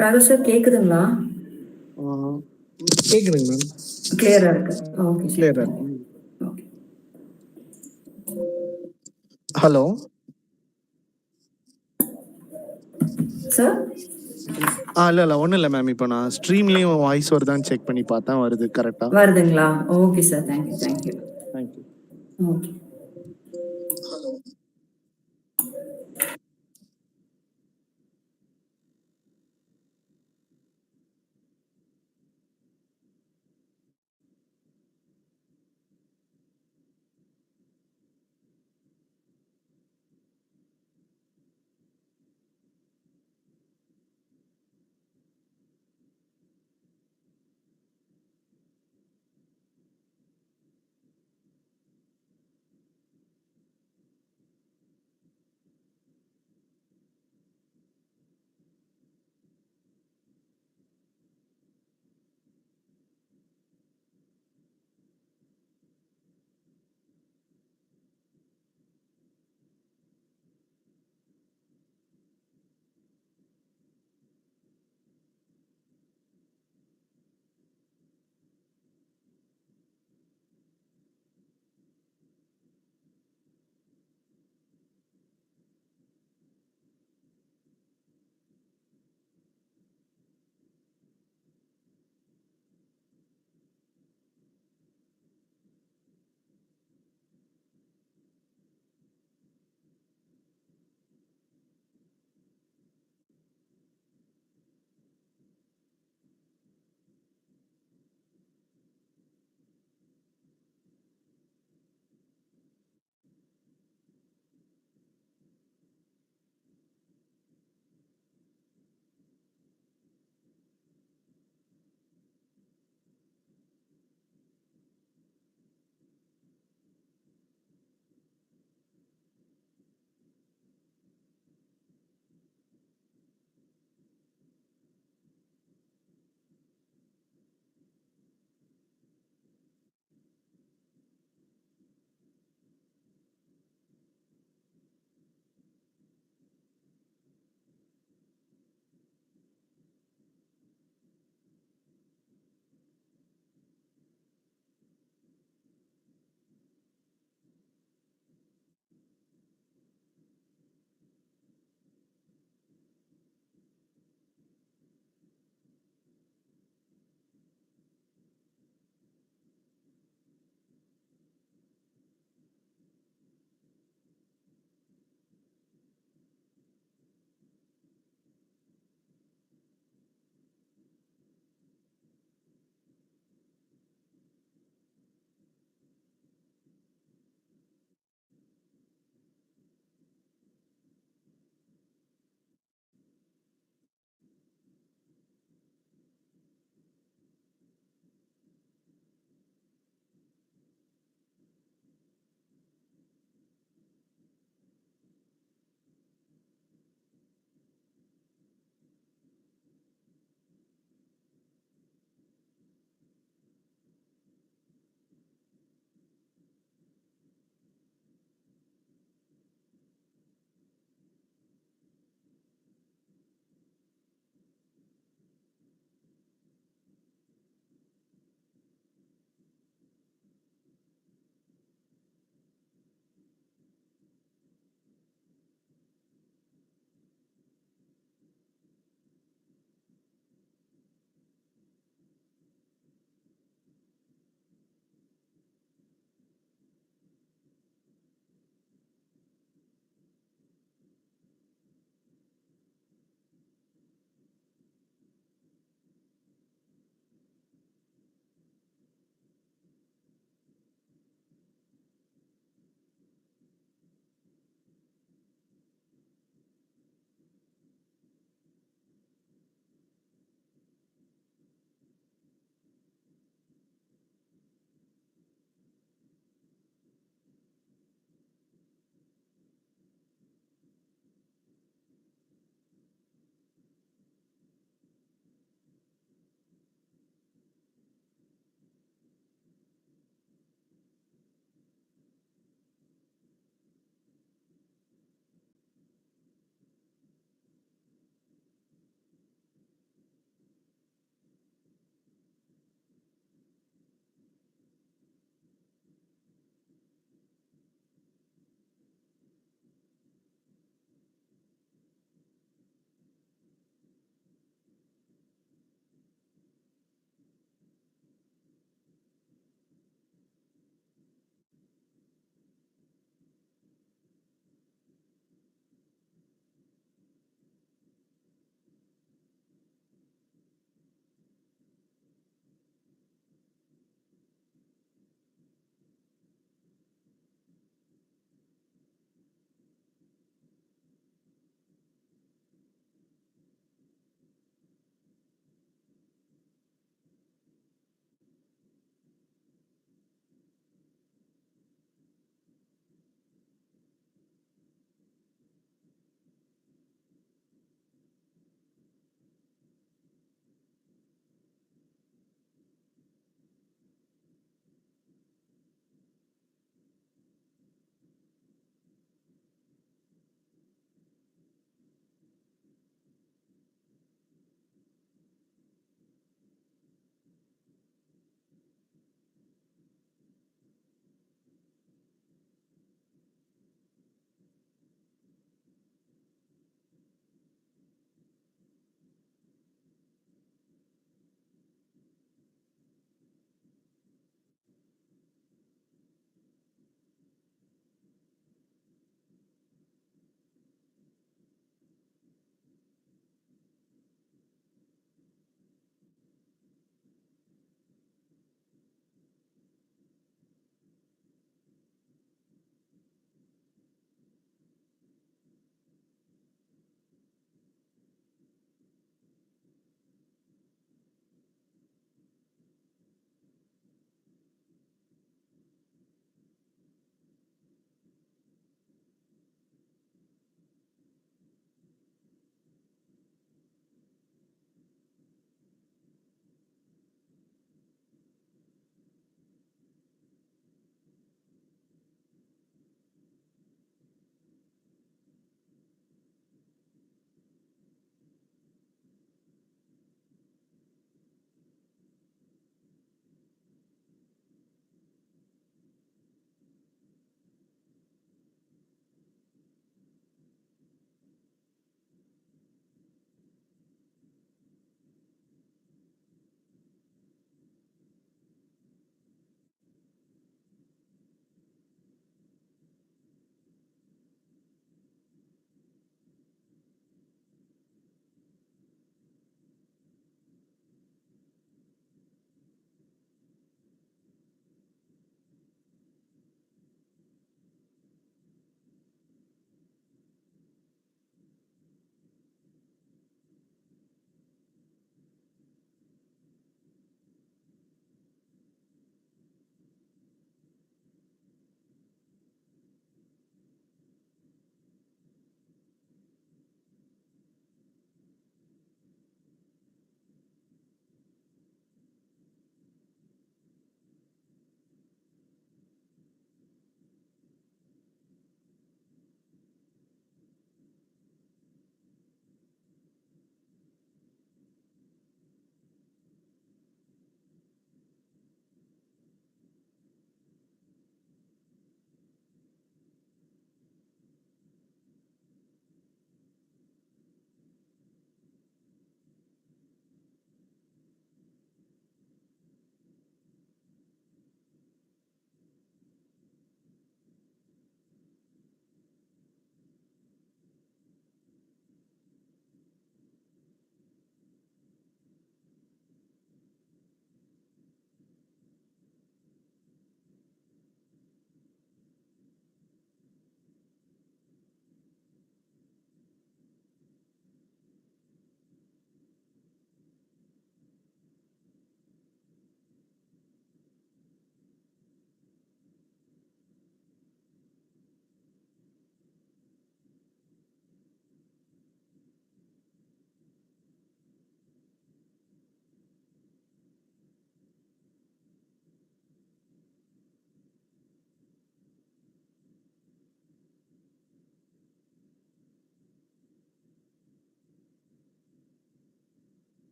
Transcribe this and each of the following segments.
Rahu sir கேக்குதுங்களா? கேக்குதுங்க ma'am. கிளியரா இருக்கு. ஓகே கிளியரா இருக்கு. Hello sir. இல்ல ஒன்றும் இல்லை மேம். இப்போ நான் ஸ்ட்ரீம்லேயும் வாய்ஸ் வருதான்னு செக் பண்ணி பார்த்தா வருது கரெக்டாக வருதுங்களா? Okay sir. Thank you. Thank you. Okay.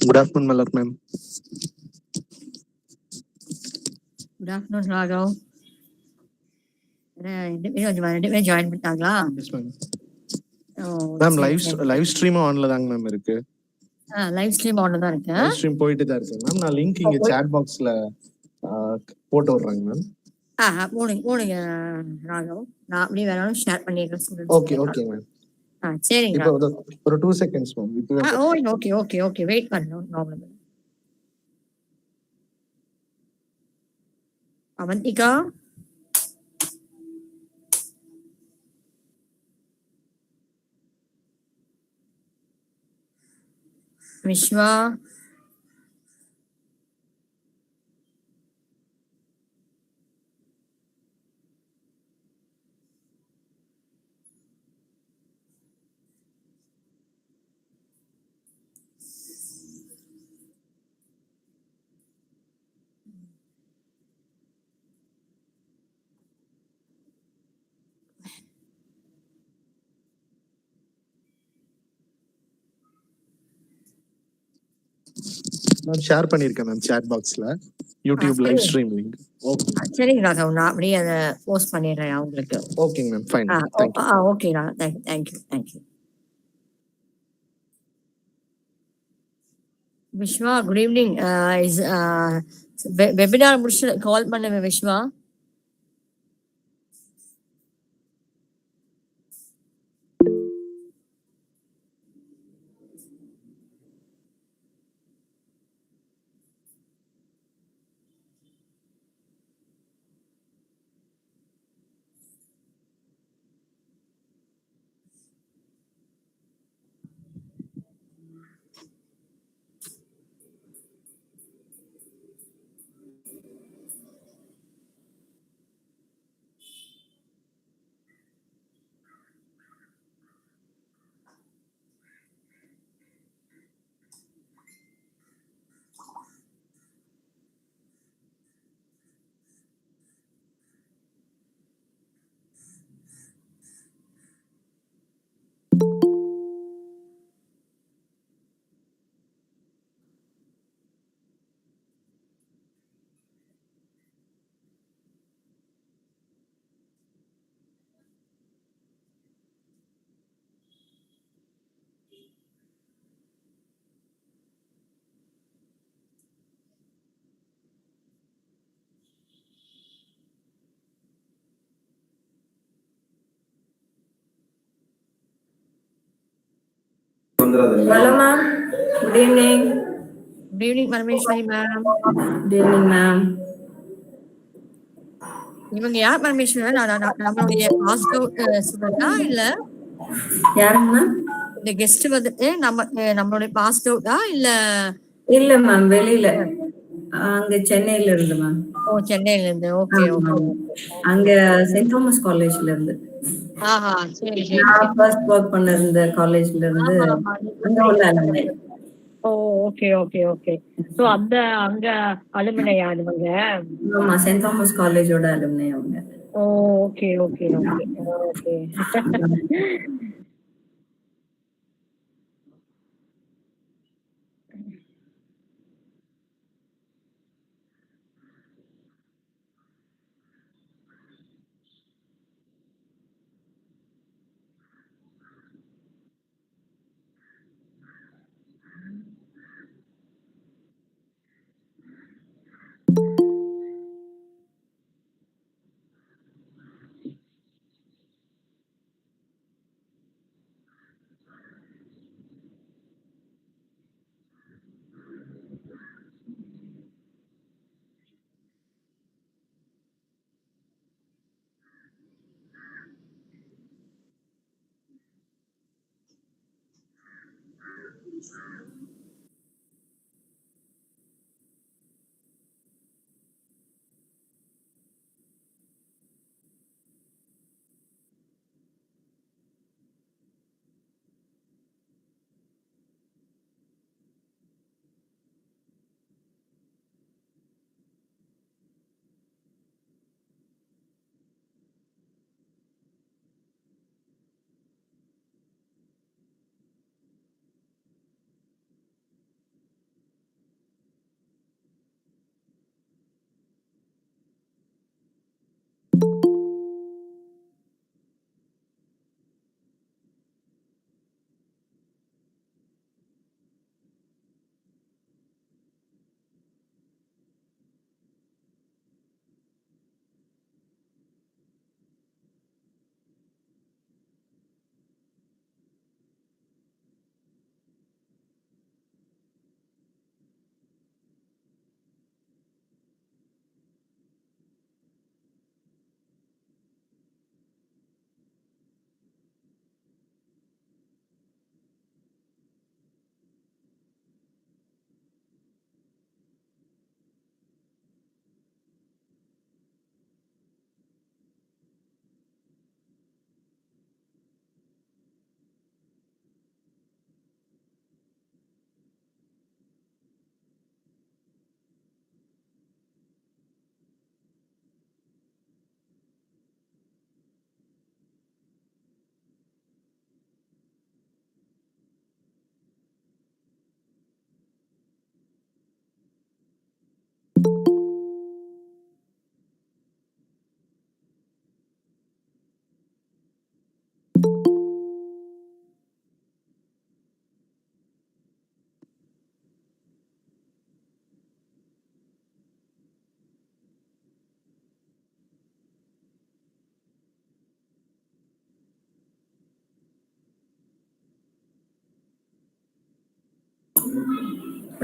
Good afternoon, Malak ma'am. Good afternoon, Raghav. ரெண்டுமே ஜாயின் பண்ணிட்டாங்களா? Yes, ma'am. Ma'am live stream ஆன்ல தாங்க மேம் இருக்கு. லைவ் ஸ்ட்ரீம் ஆன்ல தான் இருக்கு. லைவ் ஸ்ட்ரீம் போயிட்டு தான் இருக்கு மேம். நான் லிங்க் இங்க சாட் பாக்ஸ்ல போட்டு விடுறேங்க மேம். போடுங்க ராகவ். நான் அப்படியே வேணாலும் ஷேர் பண்ணிடுறேன் ஸ்டூடண்ட்ஸ். Okay ma'am. சரிங்க. இப்போ ஒரு 2 செகண்ட்ஸ் மேம். ஓகே வெயிட் பண்ணணும். ப்ராப்ளம் இல்லை. அவந்திகா, விஸ்வா, நான் ஷேர் பண்ணிருக்கேன் மேம் சாட் பாக்ஸ்ல YouTube live stream link. Okay சரிங்க ராகவ். நான் அப்படியே அதை போஸ்ட் பண்ணிடுறேன் அவங்களுக்கு. ஓகேங்க ma'am. Fine. Okay Raghav. Thank you. Vishwa, good evening. Webinar முடிச்சு கால் பண்ணுவேன் Vishwa. Hello, ma'am. Good evening. Good evening, Parameshwari ma'am. Good evening, ma'am. இவங்க யார் பரமேஸ்வரன்? நம்மளுடைய பாஸ்ட் அவுட் ஸ்டூடெண்டா இல்ல யாருங்க மேம்? இந்த கெஸ்ட் வந்துட்டு நம்மளுடைய பாஸ்ட் அவுட்டா இல்ல? இல்ல மேம், வெளியில அங்க சென்னையில இருந்து மேம். ஓ, சென்னையில இருந்து. ஓகே. அங்க செயின்ட் தாமஸ் காலேஜ்ல இருந்து. சரி. நான் ஃபர்ஸ்ட் ஒர்க் பண்ண இருந்த காலேஜ்ல இருந்து அங்க உள்ள அலுமினை. ஓ, ஓகே. சோ அங்க அலுமினை ஆடுவாங்க. ஆமா, செயின்ட் தாமஸ் காலேஜோட அலுமினை அவங்க. ஓ, okay.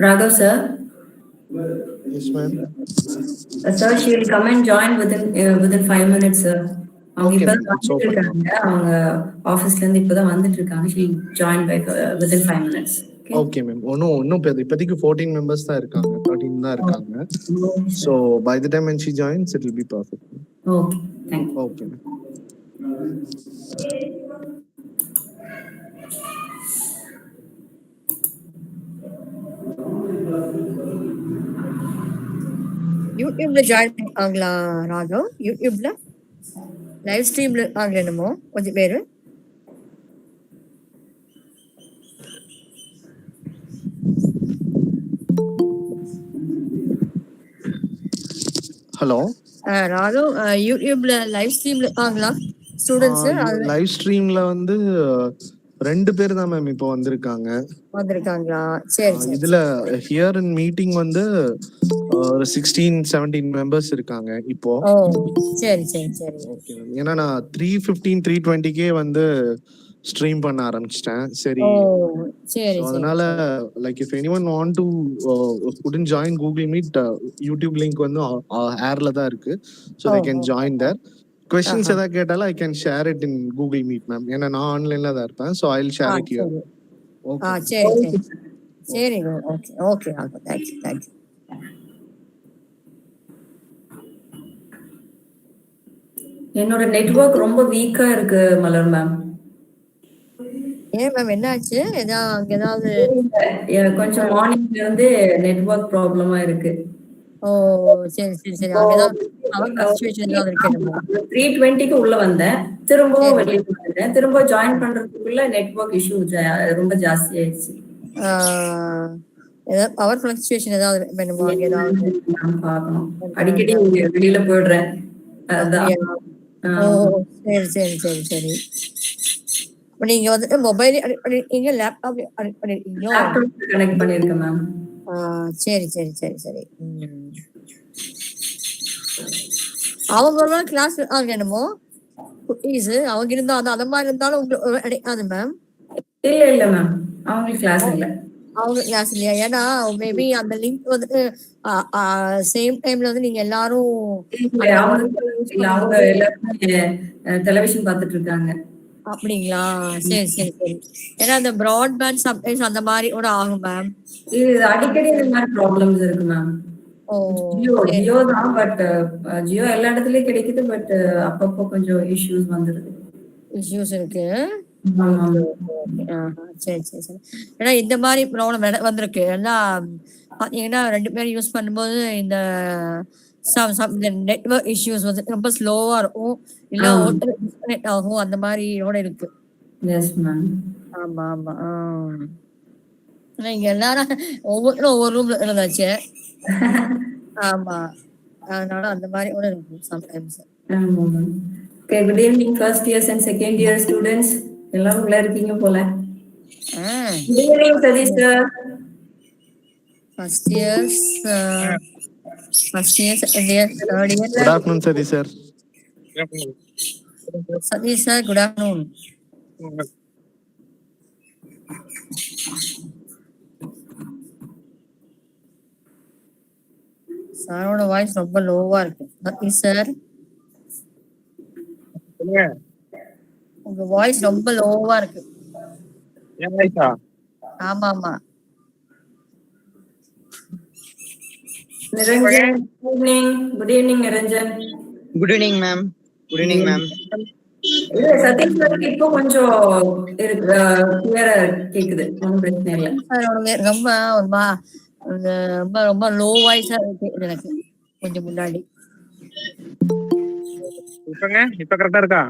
Raghav sir. Yes, ma'am. Sir, she will come and join within 5 minutes, sir. அவங்க Okay, இப்பதான் ma'am. It's வந்துட்டு open. இருக்காங்க. அவங்க ஆபீஸ்ல இருந்து இப்பதான் வந்துட்டு இருக்காங்க. She will join within 5 minutes. Okay, ma'am. இன்னும் இப்போதைக்கு 14 members தான் இருக்காங்க. 13 தான் இருக்காங்க. Okay, So by the time when she joins, it will be perfect. okay, thank you. Okay, ma'am. யூடியூப்ல ஜாயின் ஆகலா ராகவ்? யூடியூப்ல லைவ் ஸ்ட்ரீம்ல ஆகல என்னமோ கொஞ்சம் பேரு. ஹலோ ராகவ், யூடியூப்ல லைவ் ஸ்ட்ரீம்ல ஆகலா ஸ்டூடெண்ட்ஸ்? லைவ் ஸ்ட்ரீம்ல வந்து 2 பேர் தான் மேம் இப்போ வந்திருக்காங்க. வந்திருக்காங்களா? சரி சரி. இதுல ஹியர் இன் மீட்டிங் வந்து ஒரு 16-17 மெம்பர்ஸ் இருக்காங்க இப்போ. ஓ சரி சரி சரி. Okay ma'am. ஏன்னா நான் 3:15 3:20க்கே வந்து ஸ்ட்ரீம் பண்ண ஆரம்பிச்சிட்டேன். சரி. ஓ சரி சரி. அதனால like if anyone want to couldn't join Google Meet, YouTube link வந்து ஏர்ல தான் இருக்கு. So they can join there. Questions ஏதாவது கேட்டாலும் I can share it in Google Meet ma'am. ஏன்னா நான் ஆன்லைன்ல தான் இருப்பேன். So I'll share it here. Okay. சரி சரி சரி. Okay okay. Thank you thank you. என்னோட நெட்வொர்க் ரொம்ப வீக்கா இருக்கு மலர் மேம். ஏன் மேம் என்னாச்சு? ஏதாவது கொஞ்சம் மார்னிங்ல இருந்து நெட்வொர்க் ப்ராப்ளமா இருக்கு. ஓ சரி சரி சரி. அங்கதான் பவர் ஃபிளக்சுவேஷன் ஏதாவது இருக்கேனுமோ. 3:20க்கு உள்ள வந்தேன், திரும்பவும் வெளியே வந்துட்டேன். திரும்ப ஜாயின் பண்றதுக்குள்ள நெட்வொர்க் இஷ்யூ ரொம்ப ஜாஸ்தி ஆயிடுச்சு. ஏதாவது பவர் ஃபிளக்சுவேஷன் ஏதாவது வேணுமா? அங்க ஏதாவது பார்க்கணும். அடிக்கடி வெளியில போயிடுறேன். ஓ சரி சரி சரி சரி. நீங்க வந்துட்டு மொபைல் பண்ணிருக்கீங்க, லேப்டாப் பண்ணிருக்கீங்களோ? கனெக்ட் பண்ணிருக்கேன் மேம். சரி சரி சரி சரி. அவங்க கிளாஸ் என்னமோ குட்டீஸ் அவங்க இருந்தா அந்த மாதிரி இருந்தாலும் உங்களுக்கு கிடைக்காது மேம். இல்ல மேம், அவங்க கிளாஸ் இல்ல. அவங்க கிளாஸ் இல்லையா? ஏன்னா மேபி அந்த லிங்க் வந்துட்டு சேம் டைம்ல வந்து நீங்க எல்லாரும் அவங்க எல்லாருமே டெலிவிஷன் பார்த்துட்டு இருக்காங்க. அப்படிங்களா? சரி சரி சரி. ஏன்னா அந்த பிராட்பேண்ட் சம்டைம்ஸ் அந்த மாதிரி கூட ஆகும் மேம். இது அடிக்கடி இந்த மாதிரி ப்ராப்ளம்ஸ் இருக்கு மேம். ஜியோ தான், பட் ஜியோ எல்லா இடத்துலயும் கிடைக்குது, பட் அப்பப்போ கொஞ்சம் இஷ்யூஸ் வந்துருது. இஷ்யூஸ் இருக்கு. சரி சரி சரி. ஏன்னா இந்த மாதிரி ப்ராப்ளம் வந்திருக்கு. எல்லாம் பாத்தீங்கன்னா 2 பேரும் யூஸ் பண்ணும்போது இந்த நெட்வொர்க் இஷ்யூஸ் வந்து ரொம்ப ஸ்லோவா இருக்கும், இல்ல டிஸ்கனெக்ட் ஆகும், அந்த மாதிரி கூட இருக்கு. ஆமா ஆமா. இங்க எல்லாரும் ஒவ்வொருத்தரும் ஒவ்வொரு ரூம்ல இருந்தாச்சு. ஆமா, அதனால அந்த மாதிரி கூட இருக்கும் sometimes. Okay, good evening first years and second year students. எல்லாரும் உள்ள இருக்கீங்க போல. Good evening Sadish sir. First years, second year, third year. Good afternoon Sadish sir. Sadish sir, good afternoon. சாரோட வாய்ஸ் ரொம்ப லோவா இருக்கு. சதீஷ் சார், உங்க வாய்ஸ் ரொம்ப லோவா இருக்கு. ஆமா ஆமா. Niranjan, good evening Niranjan. Good evening ma'am. Good evening ma'am. இல்ல சதீஷ் சாருக்கு இப்போ கொஞ்சம் கிளியரா கேக்குது, ஒன்றும் பிரச்சனை இல்லை. ரொம்ப ரொம்ப ரொம்ப லோ வாய்ஸா இருக்கு எனக்கு கொஞ்சம் முன்னாடி. இப்ப கரெக்டா இருக்கா?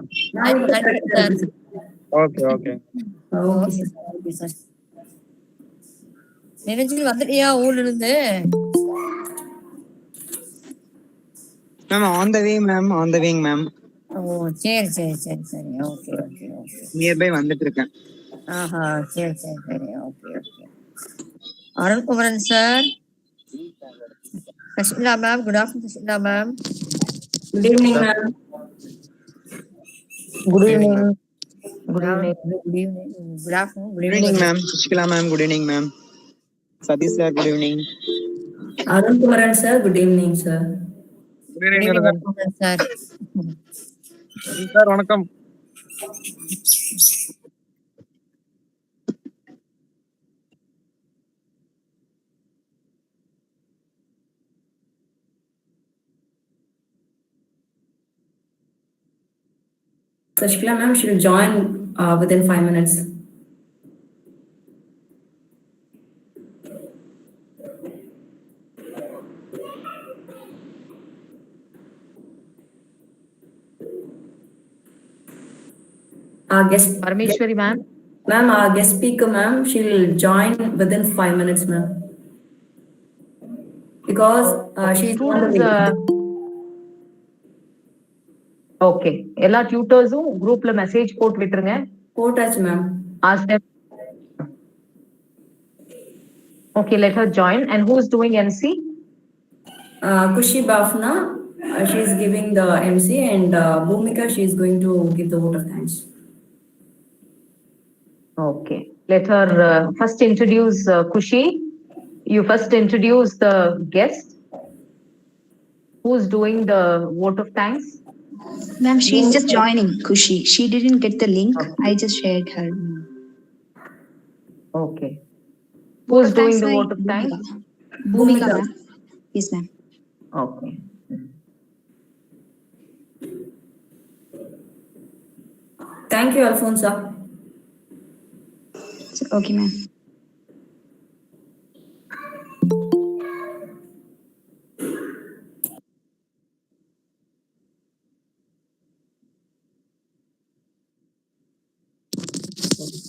Okay okay okay sir. Niranjan வந்துட்டியா ஊர்ல இருந்து? Ma'am on the way ma'am, on the way ma'am. ஓ சரி சரி சரி சரி. Okay okay okay. நியர்பை வந்துட்டு இருக்கேன். ஆஹா சரி சரி சரி. Okay okay. Arunkumaran sir. Kashila ma'am, good afternoon Kashila ma'am. Good evening ma'am. Good evening. Good evening. Good evening. Good afternoon. Good evening ma'am. Kashila ma'am, good evening ma'am. Satish sir, good evening. Damodaran sir, good evening, sir. Good evening, Nadu. sir. Sir, வணக்கம். Sashila ma'am, she will join within 5 minutes. Our guest, Parameshwari ma'am. ma'am, our guest speaker, ma'am, she will join within 5 minutes, ma'am. Because she's on the way. Okay எல்லா டியூட்டர்ஸும் குரூப்ல message போட்டு விட்டுருங்க. போட்டாச்சு ma'am. Ask them. Okay, let her join. And who's doing MC? Kushi Bafna, she is giving the MC, and Bhumika, she is going to give the vote of thanks. Okay, let her first introduce Kushi. You first introduce the guest. Who's doing the vote of thanks? Ma'am, she's just joining, Kushi. She didn't get the link. Okay. I just shared her. Okay. Who's doing the vote of thanks? Bhumika, ma'am. Yes, ma'am. Okay. Thank you, Alfonso. Okay, ma'am.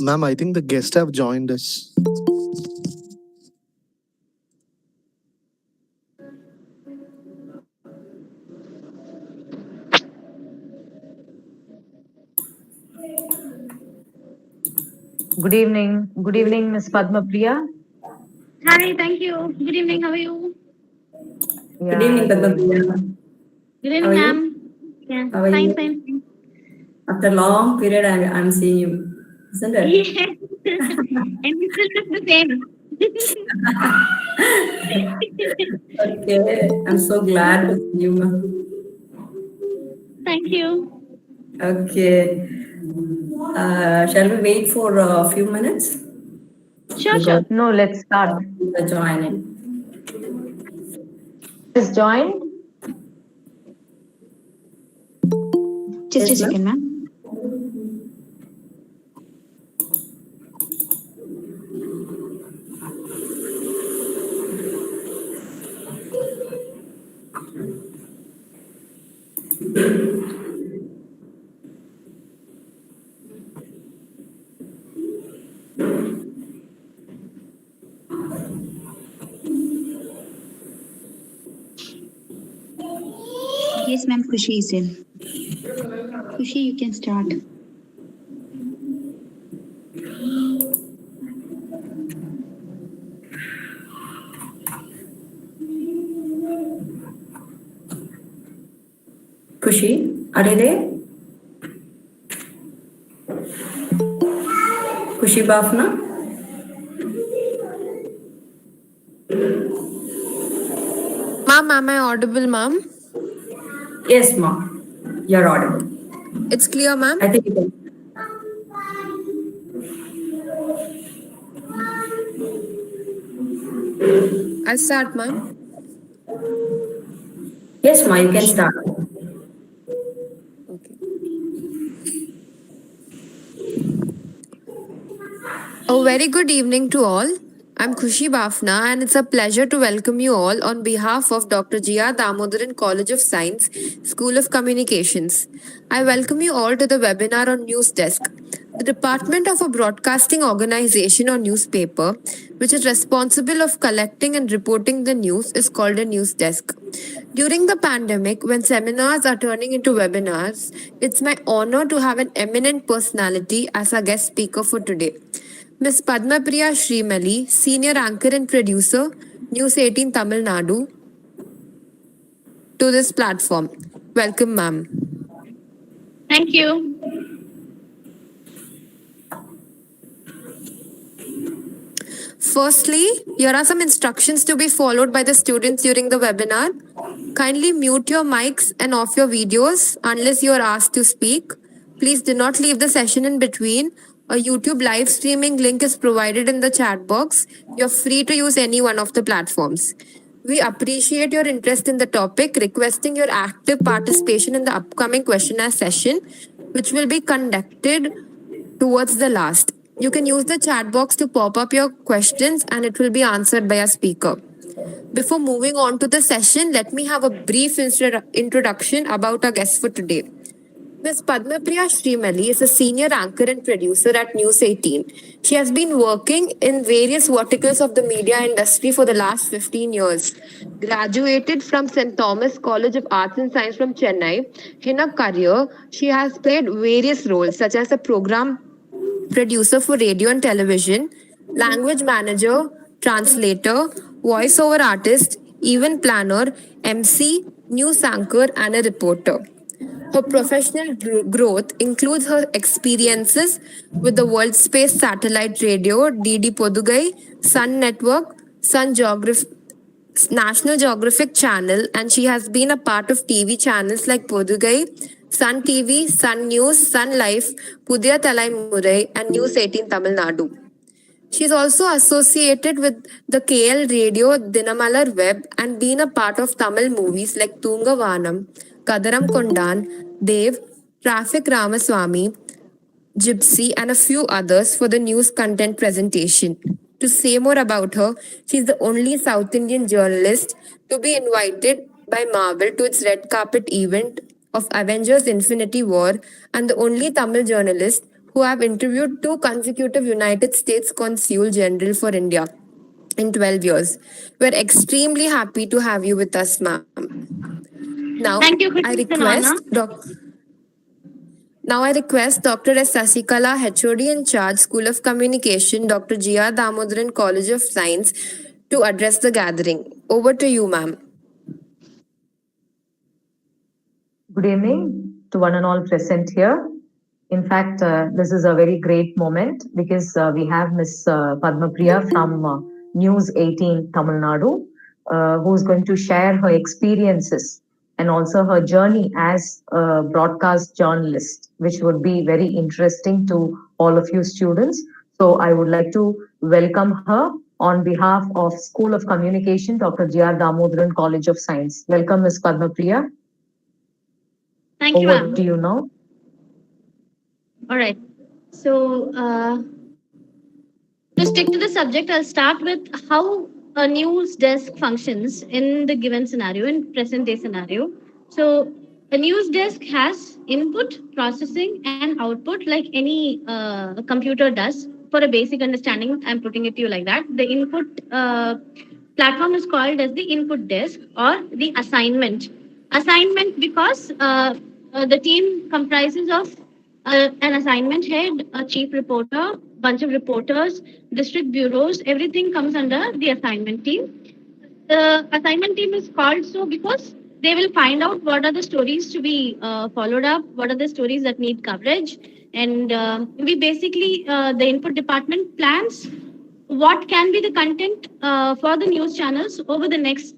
Ma'am, I think the guests have joined us. Good evening. Good evening, Ms. PADMAPRIYA. Hi, thank you. Good evening. How are you? Good evening, Padmapriya. Good How are evening, you? ma'am. Yeah, How are fine, you? fine. After a long period, I'm seeing you, isn't it? Yes. And we still look the same. Okay, I'm so glad to see you, ma'am. Thank you. Okay. Shall we wait for a few minutes? Sure, sure. No, let's start. Joining. Just join. Just Yes, a second, ma'am. Yes, ma'am. Kushi is in. Kushi, you can start. Kushi, are you there? Kushi Bafna? Ma'am, am I audible, ma'am? Yes, ma'am. You're audible. It's clear, ma'am? I think you can. I'll start, ma'am. Yes, ma'am, you can start. Okay. A very good evening to all. I'm Khushi Bafna, and it's a pleasure to welcome you all on behalf of Dr. G.R. Damodaran College of Science, School of Communications. I welcome you all to the webinar on News Desk. The department of a broadcasting organization or newspaper, which is responsible of collecting and reporting the news, is called a news desk. During the pandemic, when seminars are turning into webinars, it's my honor to have an eminent personality as our guest speaker for today. Ms. PADMAPRIYA SHRIMALI, Senior Anchor and Producer, News 18 Tamilnadu, to this platform. Welcome, ma'am. Thank you. Firstly, here are some instructions to be followed by the students during the webinar. Kindly mute your mics and off your videos unless you are asked to speak. Please do not leave the session in between. A YouTube live streaming link is provided in the chat box. You're free to use any one of the platforms. We appreciate your interest in the topic, requesting your active participation in the upcoming questionnaire session, which will be conducted towards the last. You can use the chat box to pop up your questions and it will be answered by a speaker. Before moving on to the session, let me have a brief introduction about our guest for today. Ms. PADMAPRIYA SHRIMALI is a senior anchor and producer at News 18. She has been working in various verticals of the media industry for the last 15 years. Graduated from St. Thomas College of Arts and Science from Chennai, in her career, she has played various roles such as a program producer for radio and television, language manager, translator, voiceover artist, event planner, MC, news anchor, and a reporter. Her professional growth includes her experiences with the World Space Satellite Radio, DD Podugai, Sun Network, National Geographic Channel, and she has been a part of TV channels like Podugai, Sun TV, Sun News, Sun Life, Pudhiya Talaimurai, and News 18 Tamilnadu. She is also associated with the KL Radio Dinamalar Web and been a part of Tamil movies like Tunga Vanam, Kadaram Kondan, Dev, Traffic Ramaswamy, Gypsy, and a few others for the news content presentation. To say more about her, she is the only South Indian journalist to be invited by Marvel to its red carpet event of Avengers Infinity War and the only Tamil journalist who have interviewed 2 consecutive United States Consul General for India in 12 years. We're extremely happy to have you with us, ma'am. Now, Thank you, I it's an honor. request Dr. S. Sasikala, HOD in charge, School of Communication, Dr. G.R. Damodaran College of Science, to address the gathering. Over to you, ma'am. Good evening to one and all present here. In fact, this is a very great moment because we have Ms. PADMAPRIYA from News 18 Tamil Nadu, who is going to share her experiences and also her journey as a broadcast journalist, which would be very interesting to all of you students. So I would like to welcome her on behalf of School of Communication, Dr. G.R. Damodaran College of Science. Welcome, Ms. PADMAPRIYA. Thank you, Over ma'am. to you now. All right. So, to stick to the subject, I'll start with how a news desk functions in the given scenario, in present day scenario. So, a news desk has input, processing, and output like any computer does. For a basic understanding, I'm putting it to you like that. The input platform is called as the input desk or the assignment. Assignment because the team comprises of an assignment head, a chief reporter, bunch of reporters, district bureaus, everything comes under the assignment team. The assignment team is called so because they will find out what are the stories to be followed up, what are the stories that need coverage. And we basically, the input department plans what can be the content for the news channels over the next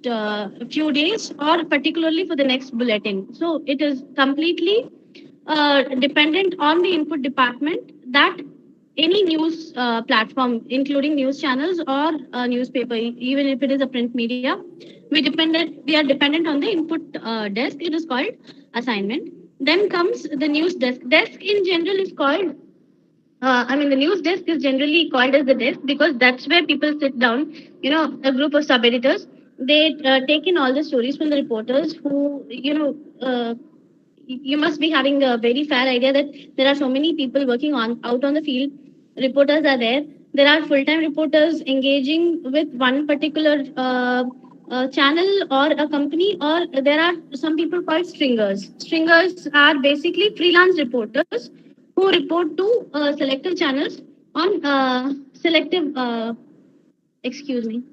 few days or particularly for the next bulletin. So it is completely dependent on the input department that any news platform, including news channels or newspaper, even if it is a print media, we are dependent on the input desk. It is called assignment. Then comes the news desk. Desk in general is called the news desk is generally called as the desk because that's where people sit down. You know, a group of sub editors. They take in all the stories from the reporters who, you must be having a very fair idea that there are so many people working out on the field. Reporters are there. There are full-time reporters engaging with one particular channel or a company, or there are some people called stringers. Stringers are basically freelance reporters who report to selective channels on selective. Excuse me.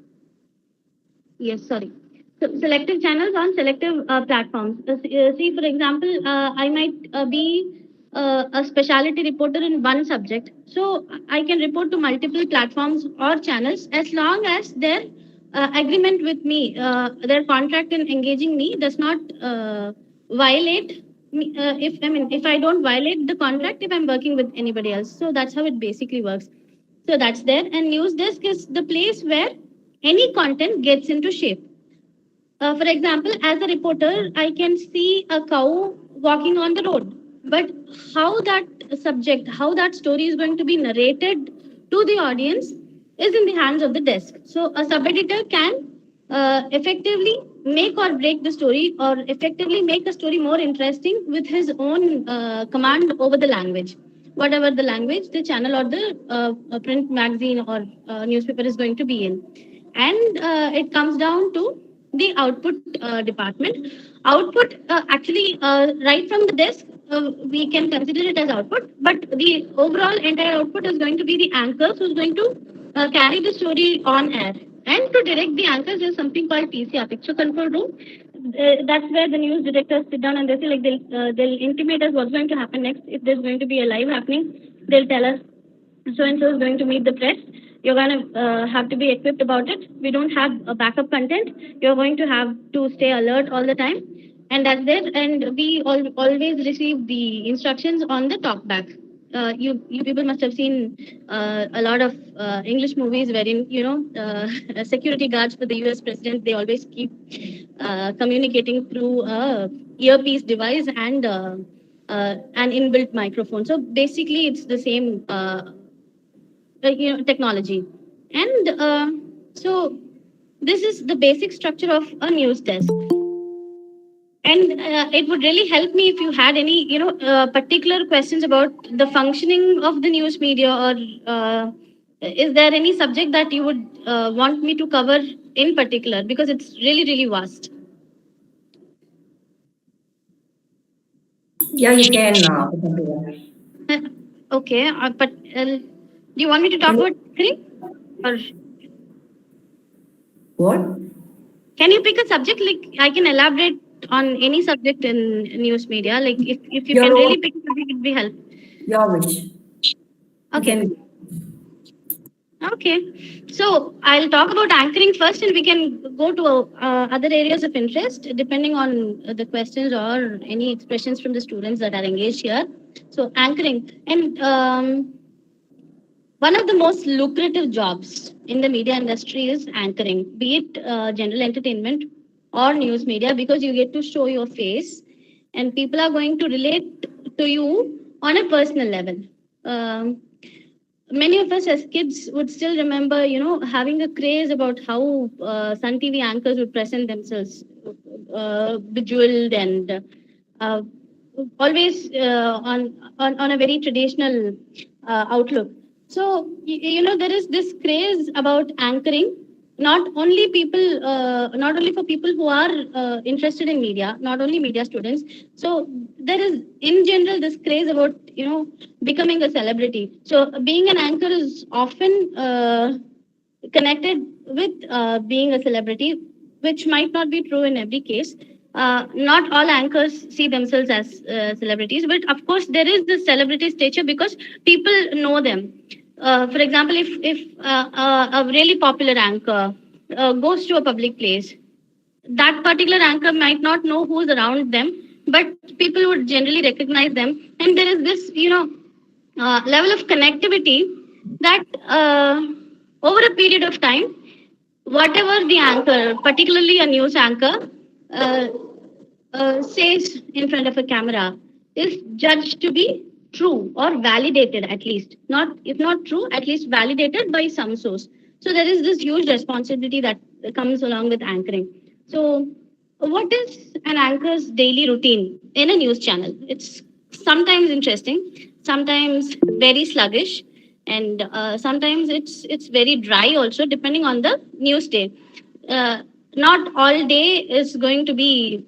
Yes, sorry. So selective channels on selective platforms. See, for example, I might be a specialty reporter in one subject. So I can report to multiple platforms or channels as long as their agreement with me, their contract in engaging me does not violate me. If I don't violate the contract, if I'm working with anybody else. So that's how it basically works. So that's there. And news desk is the place where any content gets into shape. For example, as a reporter, I can see a cow walking on the road. But how that subject, how that story is going to be narrated to the audience is in the hands of the desk. So a sub editor can effectively make or break the story or effectively make a story more interesting with his own command over the language. Whatever the language, the channel or the print magazine or newspaper is going to be in. And it comes down to the output department. Output actually, right from the desk, we can consider it as output, but the overall entire output is going to be the anchors who's going to carry the story on air. And to direct the anchors, there's something called PCR, picture control room. That's where the news directors sit down and they say, like, they'll intimate us what's going to happen next. If there's going to be a live happening, they'll tell us so and so is going to meet the press. You're going to have to be equipped about it. We don't have a backup content. You're going to have to stay alert all the time. And that's there. And we always receive the instructions on the talkback. You people must have seen a lot of English movies wherein, security guards for the US president, they always keep communicating through a earpiece device and an inbuilt microphone. So basically, it's the same technology. And so this is the basic structure of a news desk. And it would really help me if you had any, particular questions about the functioning of the news media, or is there any subject that you would want me to cover in particular? Because it's really, really vast. Yeah, you can. Okay, but do you want me to talk about anchoring? Or what? Can you pick a subject? Like, I can elaborate on any subject in news media. Like, if you can really pick a subject, it'd be helpful. Your wish. Okay. Okay. So I'll talk about anchoring first, and we can go to other areas of interest depending on the questions or any expressions from the students that are engaged here. So anchoring, and one of the most lucrative jobs in the media industry is anchoring, be it general entertainment or news media, because you get to show your face and people are going to relate to you on a personal level. Many of us as kids would still remember, having a craze about how Sun TV anchors would present themselves, bejeweled and always on a very traditional outlook. So, there is this craze about anchoring, not only for people who are interested in media, not only media students. So there is in general this craze about, becoming a celebrity. So being an anchor is often connected with being a celebrity, which might not be true in every case. Not all anchors see themselves as celebrities, but of course there is this celebrity stature because people know them. For example, if a really popular anchor goes to a public place, that particular anchor might not know who's around them, but people would generally recognize them. And there is this, level of connectivity that over a period of time, whatever the anchor, particularly a news anchor, says in front of a camera is judged to be true or validated, at least. If not true, at least validated by some source. So there is this huge responsibility that comes along with anchoring. So what is an anchor's daily routine in a news channel? It's sometimes interesting, sometimes very sluggish, and sometimes it's very dry also, depending on the news day. Not all day is going to be,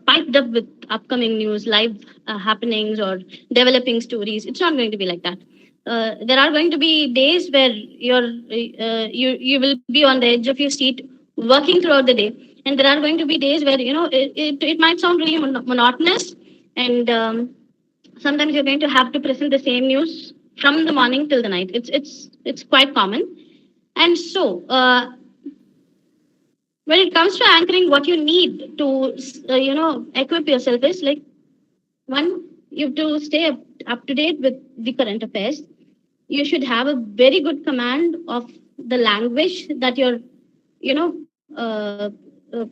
piped up with upcoming news, live happenings or developing stories. It's not going to be like that. There are going to be days where you will be on the edge of your seat working throughout the day. And there are going to be days where, it might sound really monotonous and sometimes you're going to have to present the same news from the morning till the night. It's quite common. And so, when it comes to anchoring, what you need to equip yourself is like, one, you have to stay up to date with the current affairs. You should have a very good command of the language that your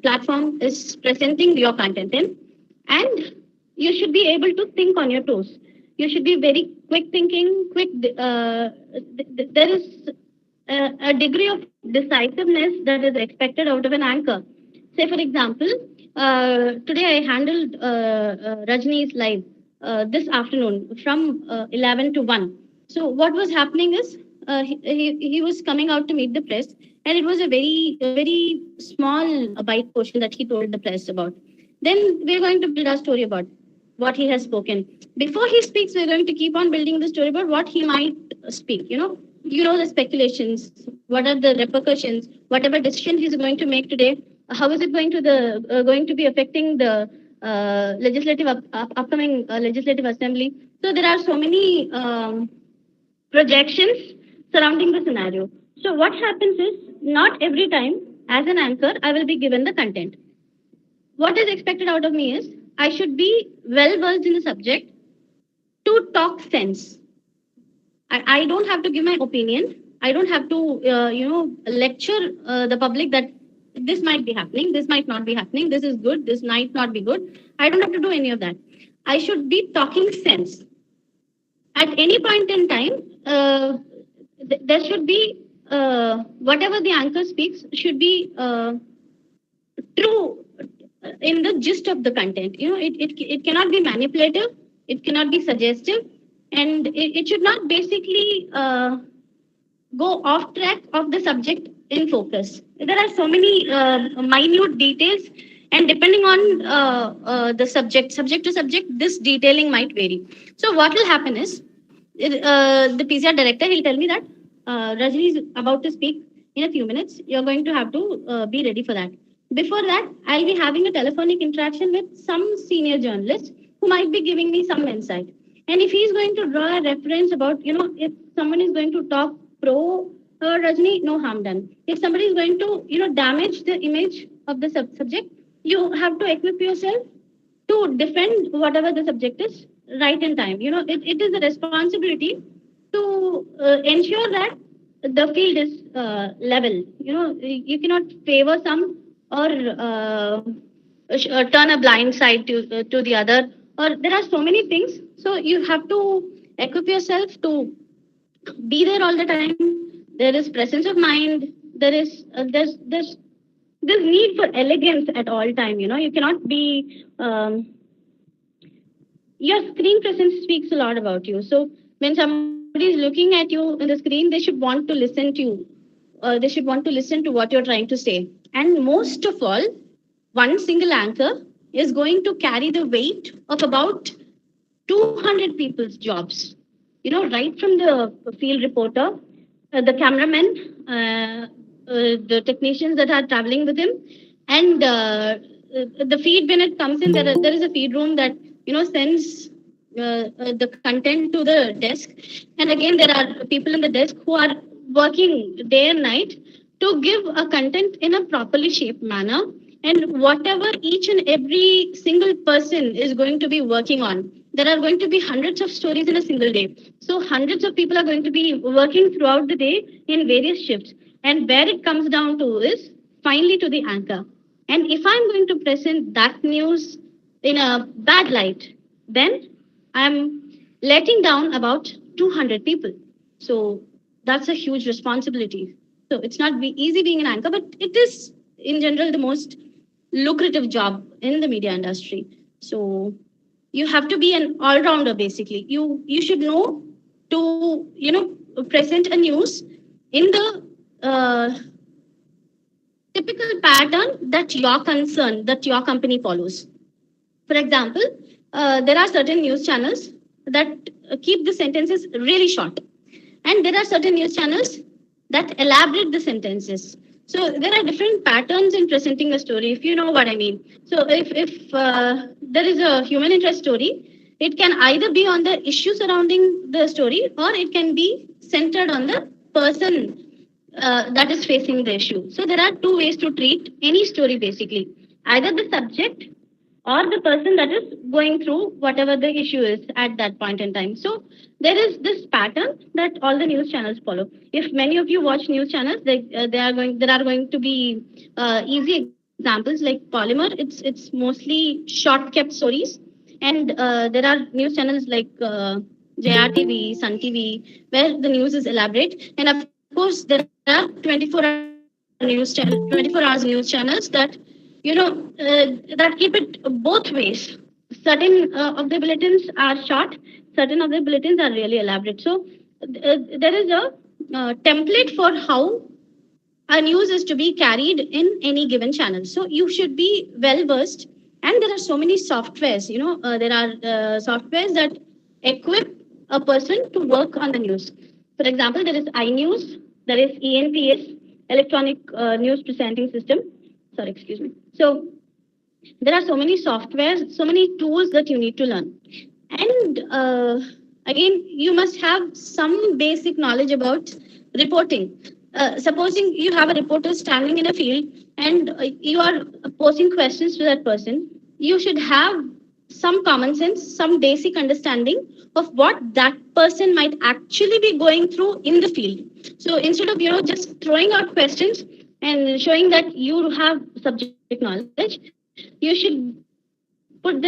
platform is presenting your content in, and you should be able to think on your toes. You should be very quick thinking, there is a degree of decisiveness that is expected out of an anchor. Say, for example, today I handled Rajni's live this afternoon from 11 to 1. So what was happening is he was coming out to meet the press, and it was a very small bite portion that he told the press about. Then we're going to build a story about what he has spoken. Before he speaks, we're going to keep on building the story about what he might speak. You know the speculations, what are the repercussions, whatever decision he's going to make today, how is it going to be affecting the upcoming legislative assembly. So there are so many projections surrounding the scenario. So what happens is, not every time as an anchor I will be given the content. What is expected out of me is I should be well versed in the subject to talk sense. I don't have to give my opinion. I don't have to lecture the public that this might be happening, this might not be happening, this is good, this might not be good. I don't have to do any of that. I should be talking sense. At any point in time, there should be whatever the anchor speaks should be true in the gist of the content. It cannot be manipulative, it cannot be suggestive, and it should not basically go off track of the subject in focus. There are so many minute details, and depending on the subject to subject, this detailing might vary. So what will happen is, the PCR director, he'll tell me that Rajni is about to speak in a few minutes. You're going to have to be ready for that. Before that, I'll be having a telephonic interaction with some senior journalist who might be giving me some insight. And if he's going to draw a reference about, if someone is going to talk pro Rajni, no harm done. If somebody is going to, damage the image of the subject, you have to equip yourself to defend whatever the subject is right in time. It is a responsibility to ensure that the field is level. You cannot favor some or turn a blind side to the other. Or there are so many things. So you have to equip yourself to be there all the time. There is presence of mind. There's need for elegance at all time. You cannot be. Your screen presence speaks a lot about you. So when somebody is looking at you in the screen, they should want to listen to you. They should want to listen to what you're trying to say. And most of all, one single anchor is going to carry the weight of about 200 people's jobs. Right from the field reporter, the cameraman, the technicians that are traveling with him, and the feed when it comes in, there is a feed room that sends the content to the desk. And again, there are people in the desk who are working day and night to give a content in a properly shaped manner. And whatever each and every single person is going to be working on, there are going to be hundreds of stories in a single day. So hundreds of people are going to be working throughout the day in various shifts. And where it comes down to is finally to the anchor. And if I'm going to present that news in a bad light, then I'm letting down about 200 people. So that's a huge responsibility. So it's not easy being an anchor, but it is in general the most lucrative job in the media industry. So you have to be an all-rounder basically. You should know to present a news in the typical pattern that your company follows. For example, there are certain news channels that keep the sentences really short, and there are certain news channels that elaborate the sentences. So there are different patterns in presenting a story, if you know what I mean. So if there is a human interest story, it can either be on the issue surrounding the story, or it can be centered on the person that is facing the issue. So there are two ways to treat any story basically, either the subject or the person that is going through whatever the issue is at that point in time. So there is this pattern that all the news channels follow. If many of you watch news channels, there are going to be easy examples like Polymer. It's mostly short kept stories, and there are news channels like JRTV, Sun TV, where the news is elaborate, and of course there are 24 hours news channels that that keep it both ways. Certain of the bulletins are short, certain of the bulletins are really elaborate. So there is a template for how a news is to be carried in any given channel. So you should be well versed, and there are so many softwares. There are softwares that equip a person to work on the news. For example, there is iNews, there is ENPS, Electronic News Presenting System. Sorry, excuse me. So there are so many softwares, so many tools that you need to learn. And again, you must have some basic knowledge about reporting. Supposing you have a reporter standing in a field and you are posing questions to that person, you should have some common sense, some basic understanding of what that person might actually be going through in the field. So instead of just throwing out questions and showing that you have subject knowledge, you should put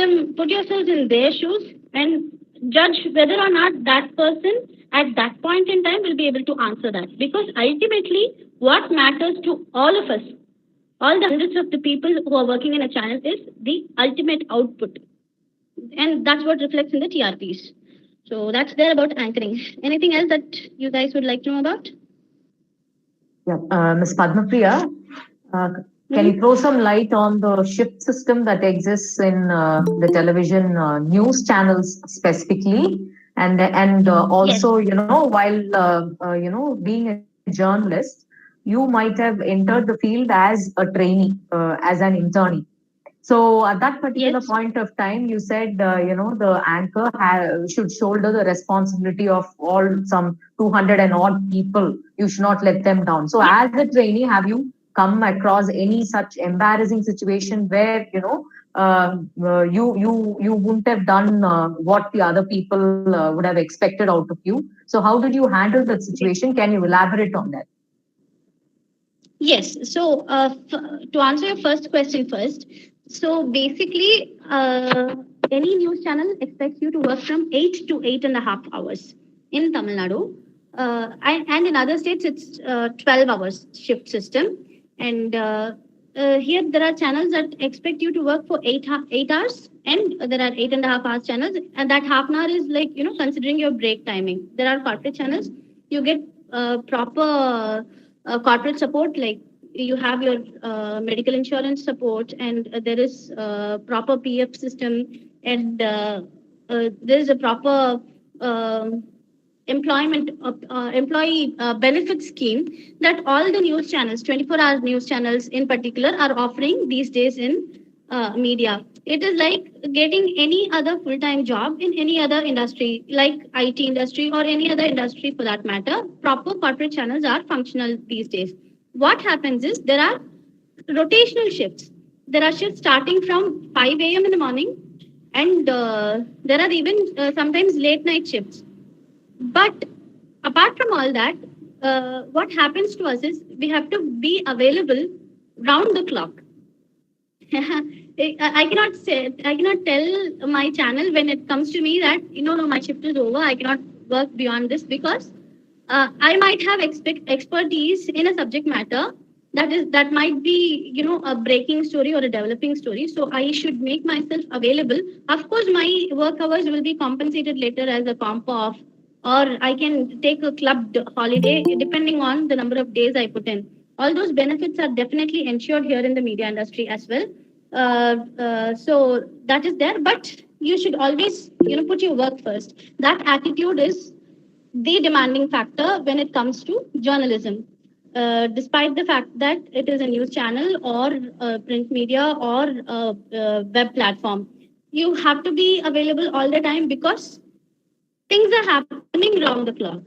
yourselves in their shoes and judge whether or not that person at that point in time will be able to answer that. Because ultimately, what matters to all of us, all the hundreds of the people who are working in a channel, is the ultimate output. And that's what reflects in the TRPs. So that's there about anchoring. Anything else that you guys would like to know about? Yeah, Ms. Padmapriya, can you throw some light on the shift system that exists in the television news channels specifically? And also, Yes. while being a journalist, you might have entered the field as a trainee, as an internee. So at that particular point of time, you said, the anchor should shoulder the responsibility of all some 200 and odd people. You should not let them down. So as a trainee, have you come across any such embarrassing situation where, you wouldn't have done what the other people would have expected out of you? So how did you handle that situation? Can you elaborate on that? Yes. So to answer your first question first, so basically, any news channel expects you to work from 8 to 8.5 hours in Tamil Nadu. And in other states, it's 12 hours shift system. And here there are channels that expect you to work for 8 hours, and there are 8.5 hours channels. And that half an hour is like, considering your break timing. There are corporate channels. You get proper corporate support, like you have your medical insurance support, and there is proper PF system, and there is a proper employee benefit scheme that all the news channels, 24-hour news channels in particular, are offering these days in media. It is like getting any other full-time job in any other industry, like IT industry or any other industry for that matter. Proper corporate channels are functional these days. What happens is there are rotational shifts. There are shifts starting from 5 a.m. in the morning, and there are even sometimes late night shifts. But apart from all that, what happens to us is we have to be available round the clock. I cannot tell my channel when it comes to me that, my shift is over, I cannot work beyond this, because I might have expertise in a subject matter that might be, a breaking story or a developing story. So I should make myself available. Of course, my work hours will be compensated later as a comp off, or I can take a clubbed holiday depending on the number of days I put in. All those benefits are definitely ensured here in the media industry as well. So that is there, but you should always, put your work first. That attitude is the demanding factor when it comes to journalism. Despite the fact that it is a news channel or print media or web platform, you have to be available all the time because things are happening round the clock.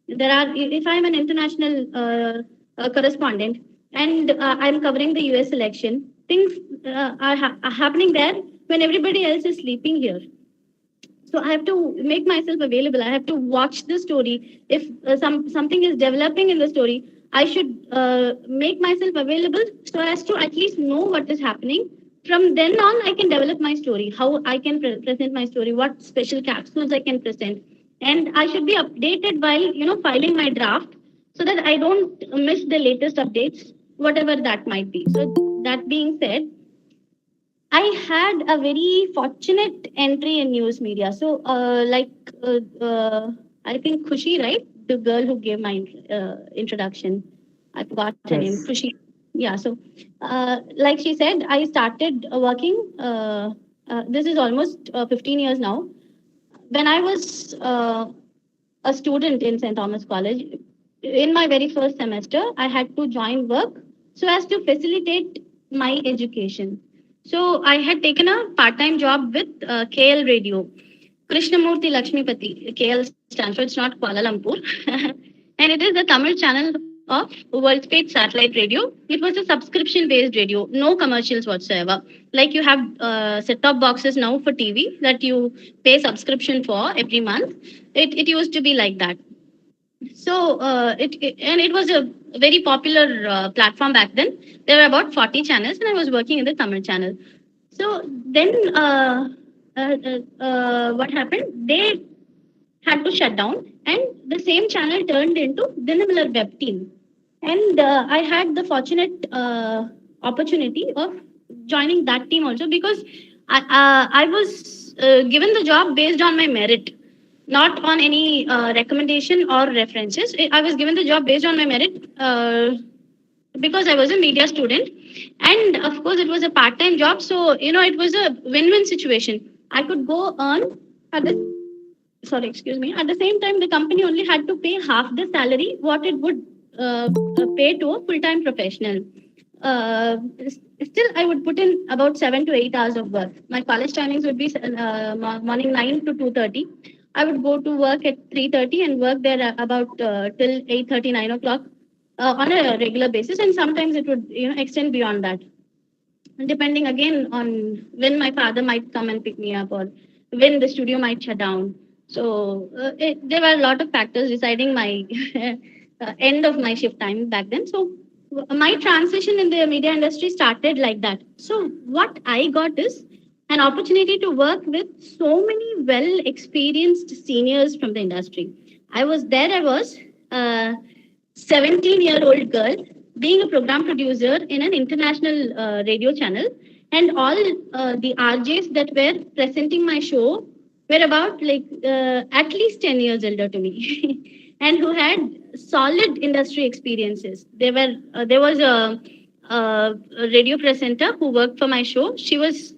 There are, if I'm an international correspondent and I'm covering the US election, things are happening there when everybody else is sleeping here. So I have to make myself available. I have to watch the story. If something is developing in the story, I should make myself available so as to at least know what is happening. From then on, I can develop my story, how I can present my story, what special capsules I can present, and I should be updated while filing my draft so that I don't miss the latest updates, whatever that might be. So that being said, I had a very fortunate entry in news media. So, I think Khushi, right? The girl who gave my introduction. I forgot her name. Yes. Khushi. Yeah. So, like she said, I started working. This is almost 15 years now. When I was a student in St. Thomas College, in my very first semester, I had to join work so as to facilitate my education. So I had taken a part-time job with KL Radio, Krishnamurti Lakshmipati. KL stands for, it's not Kuala Lumpur, and it is the Tamil channel of World Space Satellite Radio. It was a subscription-based radio, no commercials whatsoever. Like you have set-top boxes now for TV that you pay subscription for every month. It used to be like that. So it was a very popular platform back then. There were about 40 channels, and I was working in the Tamil channel. So then what happened? They had to shut down, and the same channel turned into Dinamilar Web Team. And I had the fortunate opportunity of joining that team also, because I was given the job based on my merit, not on any recommendation or references. I was given the job based on my merit because I was a media student. And of course, it was a part time job. So, it was a win win situation. I could go earn at the excuse me. At the same time, the company only had to pay half the salary what it would pay to a full time professional. Still, I would put in about 7 to 8 hours of work. My college timings would be morning 9 to 2:30. I would go to work at 3:30 and work there about till 8:30, 9 o'clock on a regular basis, and sometimes it would extend beyond that, depending again on when my father might come and pick me up or when the studio might shut down. So there were a lot of factors deciding my end of my shift time back then. So my transition in the media industry started like that. So what I got is an opportunity to work with so many well experienced seniors from the industry. I was 17-year-old girl being a program producer in an international radio channel, and all the RJs that were presenting my show were about at least 10 years elder to me and who had solid industry experiences. There was a radio presenter who worked for my show. She was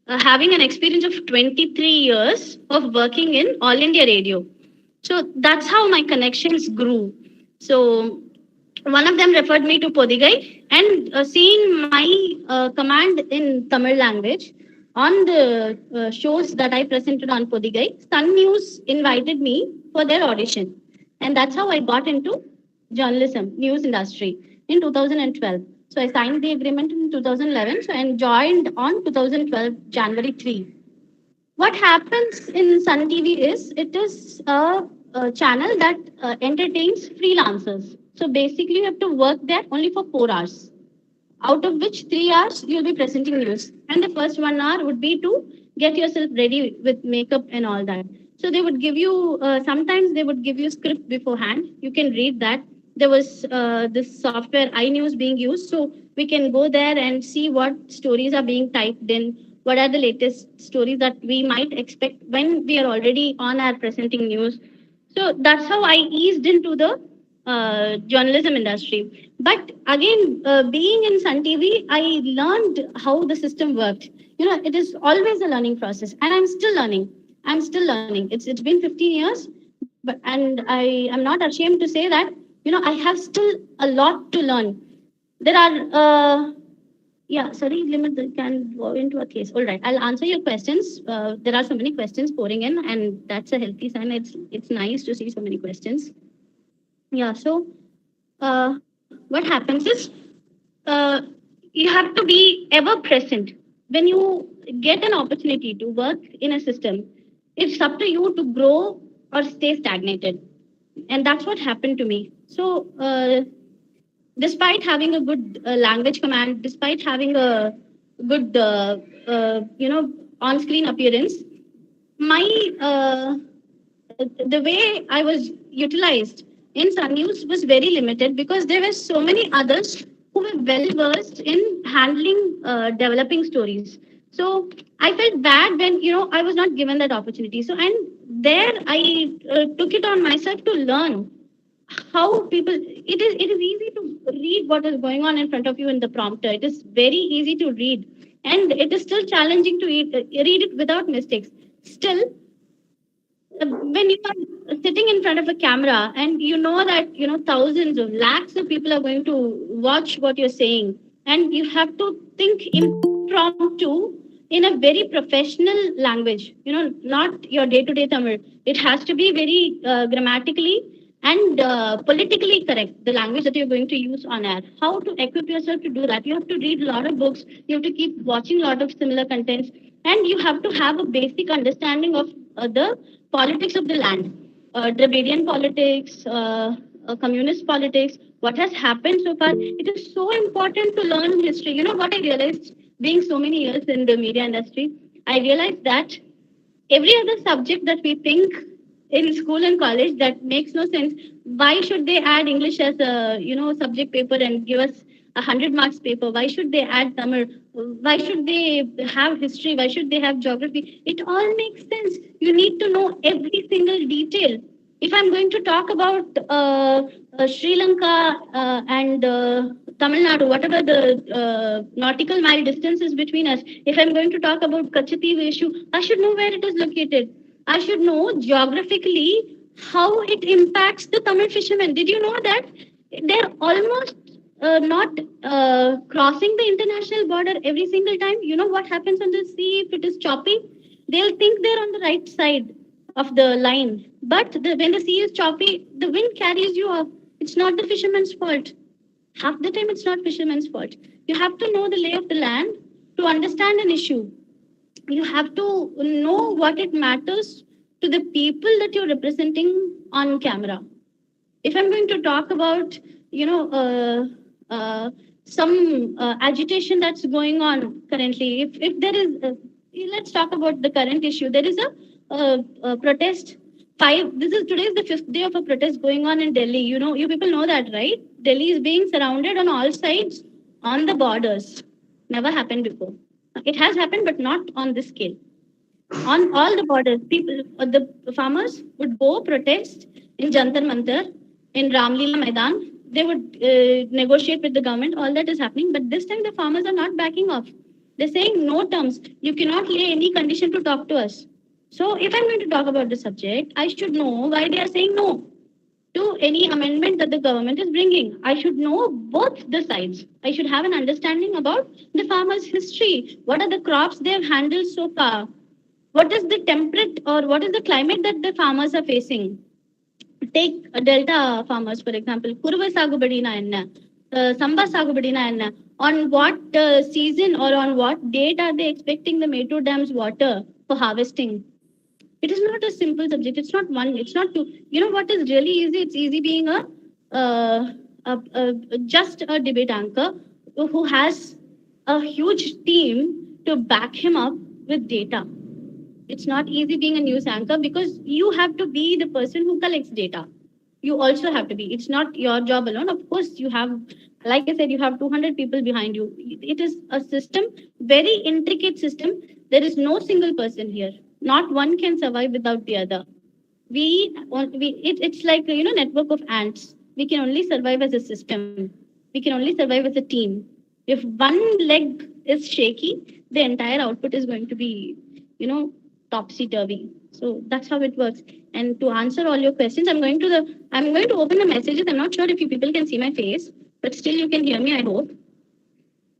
having an experience of 23 years of working in All India Radio. So that's how my connections grew. So one of them referred me to Podigai, and seeing my command in Tamil language on the shows that I presented on Podigai, Sun News invited me for their audition. And that's how I got into journalism, news industry in 2012. So I signed the agreement in 2011, and joined on 2012, January 3. What happens in Sun TV is it is a channel that entertains freelancers. So basically, you have to work there only for 4 hours, out of which 3 hours you'll be presenting news. And the first 1 hour would be to get yourself ready with makeup and all that. So they would give you, sometimes they would give you script beforehand. You can read that. There was this software iNews being used. So we can go there and see what stories are being typed in, what are the latest stories that we might expect when we are already on our presenting news. So that's how I eased into the journalism industry. But again, being in Sun TV, I learned how the system worked. It is always a learning process, and I'm still learning. It's been 15 years, and I am not ashamed to say that I have still a lot to learn. There are Yeah, sorry, limit can go into a case. All right, I'll answer your questions. There are so many questions pouring in, and that's a healthy sign. It's nice to see so many questions. Yeah, so what happens is uh, you have to be ever present when you get an opportunity to work in a system. It's up to you to grow or stay stagnated, and that's what happened to me. So despite having a good language command, despite having a good on-screen appearance, my the way I was utilized in Sun News was very limited because there were so many others who were well versed in handling developing stories. So I felt bad when I was not given that opportunity. So and there I took it on myself to learn how people. It is easy to read what is going on in front of you in the prompter. It is very easy to read, and it is still challenging to read it without mistakes. Still, when you are sitting in front of a camera and you know that thousands of lakhs of people are going to watch what you're saying, and you have to think impromptu in a very professional language, not your day-to-day Tamil. It has to be very grammatically and politically correct, the language that you're going to use on air. How to equip yourself to do that? You have to read a lot of books, you have to keep watching a lot of similar contents, and you have to have a basic understanding of the politics of the land, Dravidian politics, communist politics, what has happened so far. It is so important to learn history. You know what I realized, being so many years in the media industry, I realized that every other subject that we think in school and college that makes no sense. Why should they add English as a subject paper and give us 100 marks paper? Why should they add Tamil? Why should they have history? Why should they have geography? It all makes sense. You need to know every single detail. If I'm going to talk about Sri Lanka and Tamil Nadu, whatever the nautical mile distance is between us, if I'm going to talk about Kachati issue, I should know where it is located. I should know geographically how it impacts the Tamil fishermen. Did you know that they're almost not crossing the international border every single time? You know what happens on the sea if it is choppy? They'll think they're on the right side of the line. But when the sea is choppy, the wind carries you off. It's not the fisherman's fault. Half the time, it's not fisherman's fault. You have to know the lay of the land to understand an issue. You have to know what it matters to the people that you're representing on camera. If I'm going to talk about, some agitation that's going on currently, if there is, let's talk about the current issue. There is a protest. Today is the 5th day of a protest going on in Delhi. You people know that, right? Delhi is being surrounded on all sides on the borders. Never happened before. It has happened, but not on this scale. On all the borders, the farmers would go protest in Jantar Mantar, in Ramlila Maidan. They would negotiate with the government. All that is happening. But this time, the farmers are not backing off. They're saying no terms. You cannot lay any condition to talk to us. So if I'm going to talk about the subject, I should know why they are saying no to any amendment that the government is bringing. I should know both the sides. I should have an understanding about the farmers' history. What are the crops they have handled so far? What is the temperate or what is the climate that the farmers are facing? Take delta farmers, for example. Kurva sagubadi na enna, samba sagubadi na enna. On what season or on what date are they expecting the Metro Dam's water for harvesting? It is not a simple subject. It's not one. It's not two. You know what is really easy? It's easy being just a debate anchor who has a huge team to back him up with data. It's not easy being a news anchor because you have to be the person who collects data. You also have to be. It's not your job alone. Of course, you have, like I said, you have 200 people behind you. It is a system, very intricate system. There is no single person here. Not one can survive without the other. It's like a network of ants. We can only survive as a system. We can only survive as a team. If one leg is shaky, the entire output is going to be, topsy-turvy. So that's how it works. And to answer all your questions, I'm going to open the messages. I'm not sure if you people can see my face, but still you can hear me, I hope.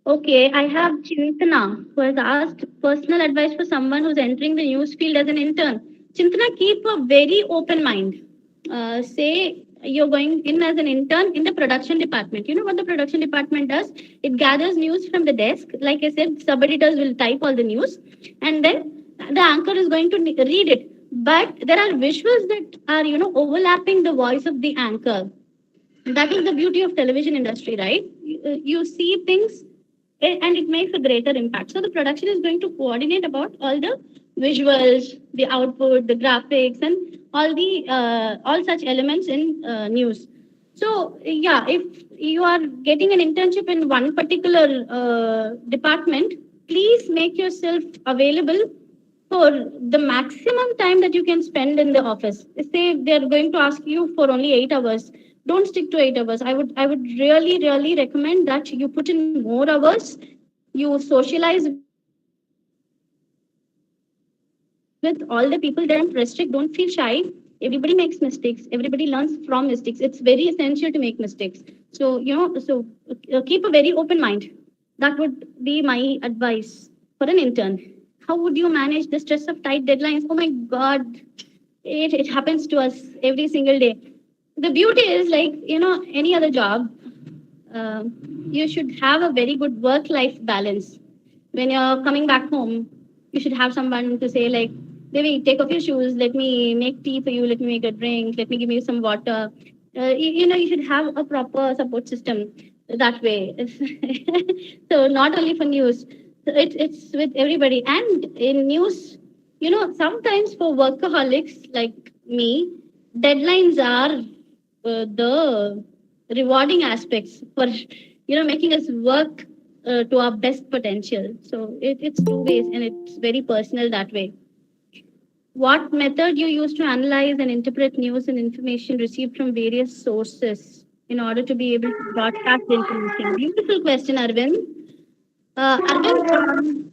Okay, I have Chintana who has asked personal advice for someone who's entering the news field as an intern. Chintana, keep a very open mind. Say you're going in as an intern in the production department. You know what the production department does? It gathers news from the desk. Like I said, sub editors will type all the news, and then the anchor is going to read it. But there are visuals that are, overlapping the voice of the anchor. That is the beauty of television industry, right? You see things and it makes a greater impact. So the production is going to coordinate about all the visuals, the output, the graphics, and all such elements in news. So yeah, if you are getting an internship in one particular department, please make yourself available for the maximum time that you can spend in the office. Say they're going to ask you for only 8 hours, don't stick to 8 hours. I would really recommend that you put in more hours, you socialize with all the people there. Don't restrict, don't feel shy. Everybody makes mistakes, everybody learns from mistakes. It's very essential to make mistakes. So keep a very open mind. That would be my advice for an intern. How would you manage the stress of tight deadlines? Oh my god, it happens to us every single day. The beauty is, like, any other job, you should have a very good work life balance. When you're coming back home, you should have someone to say, like, Devi, take off your shoes, let me make tea for you, let me make a drink, let me give you some water. You should have a proper support system that way. So not only for news, it's with everybody. And in news, sometimes for workaholics like me, deadlines are the rewarding aspects for making us work to our best potential. So it's two ways, and it's very personal that way. What method you use to analyze and interpret news and information received from various sources in order to be able to broadcast the information? Beautiful question, Arvind. Arvind,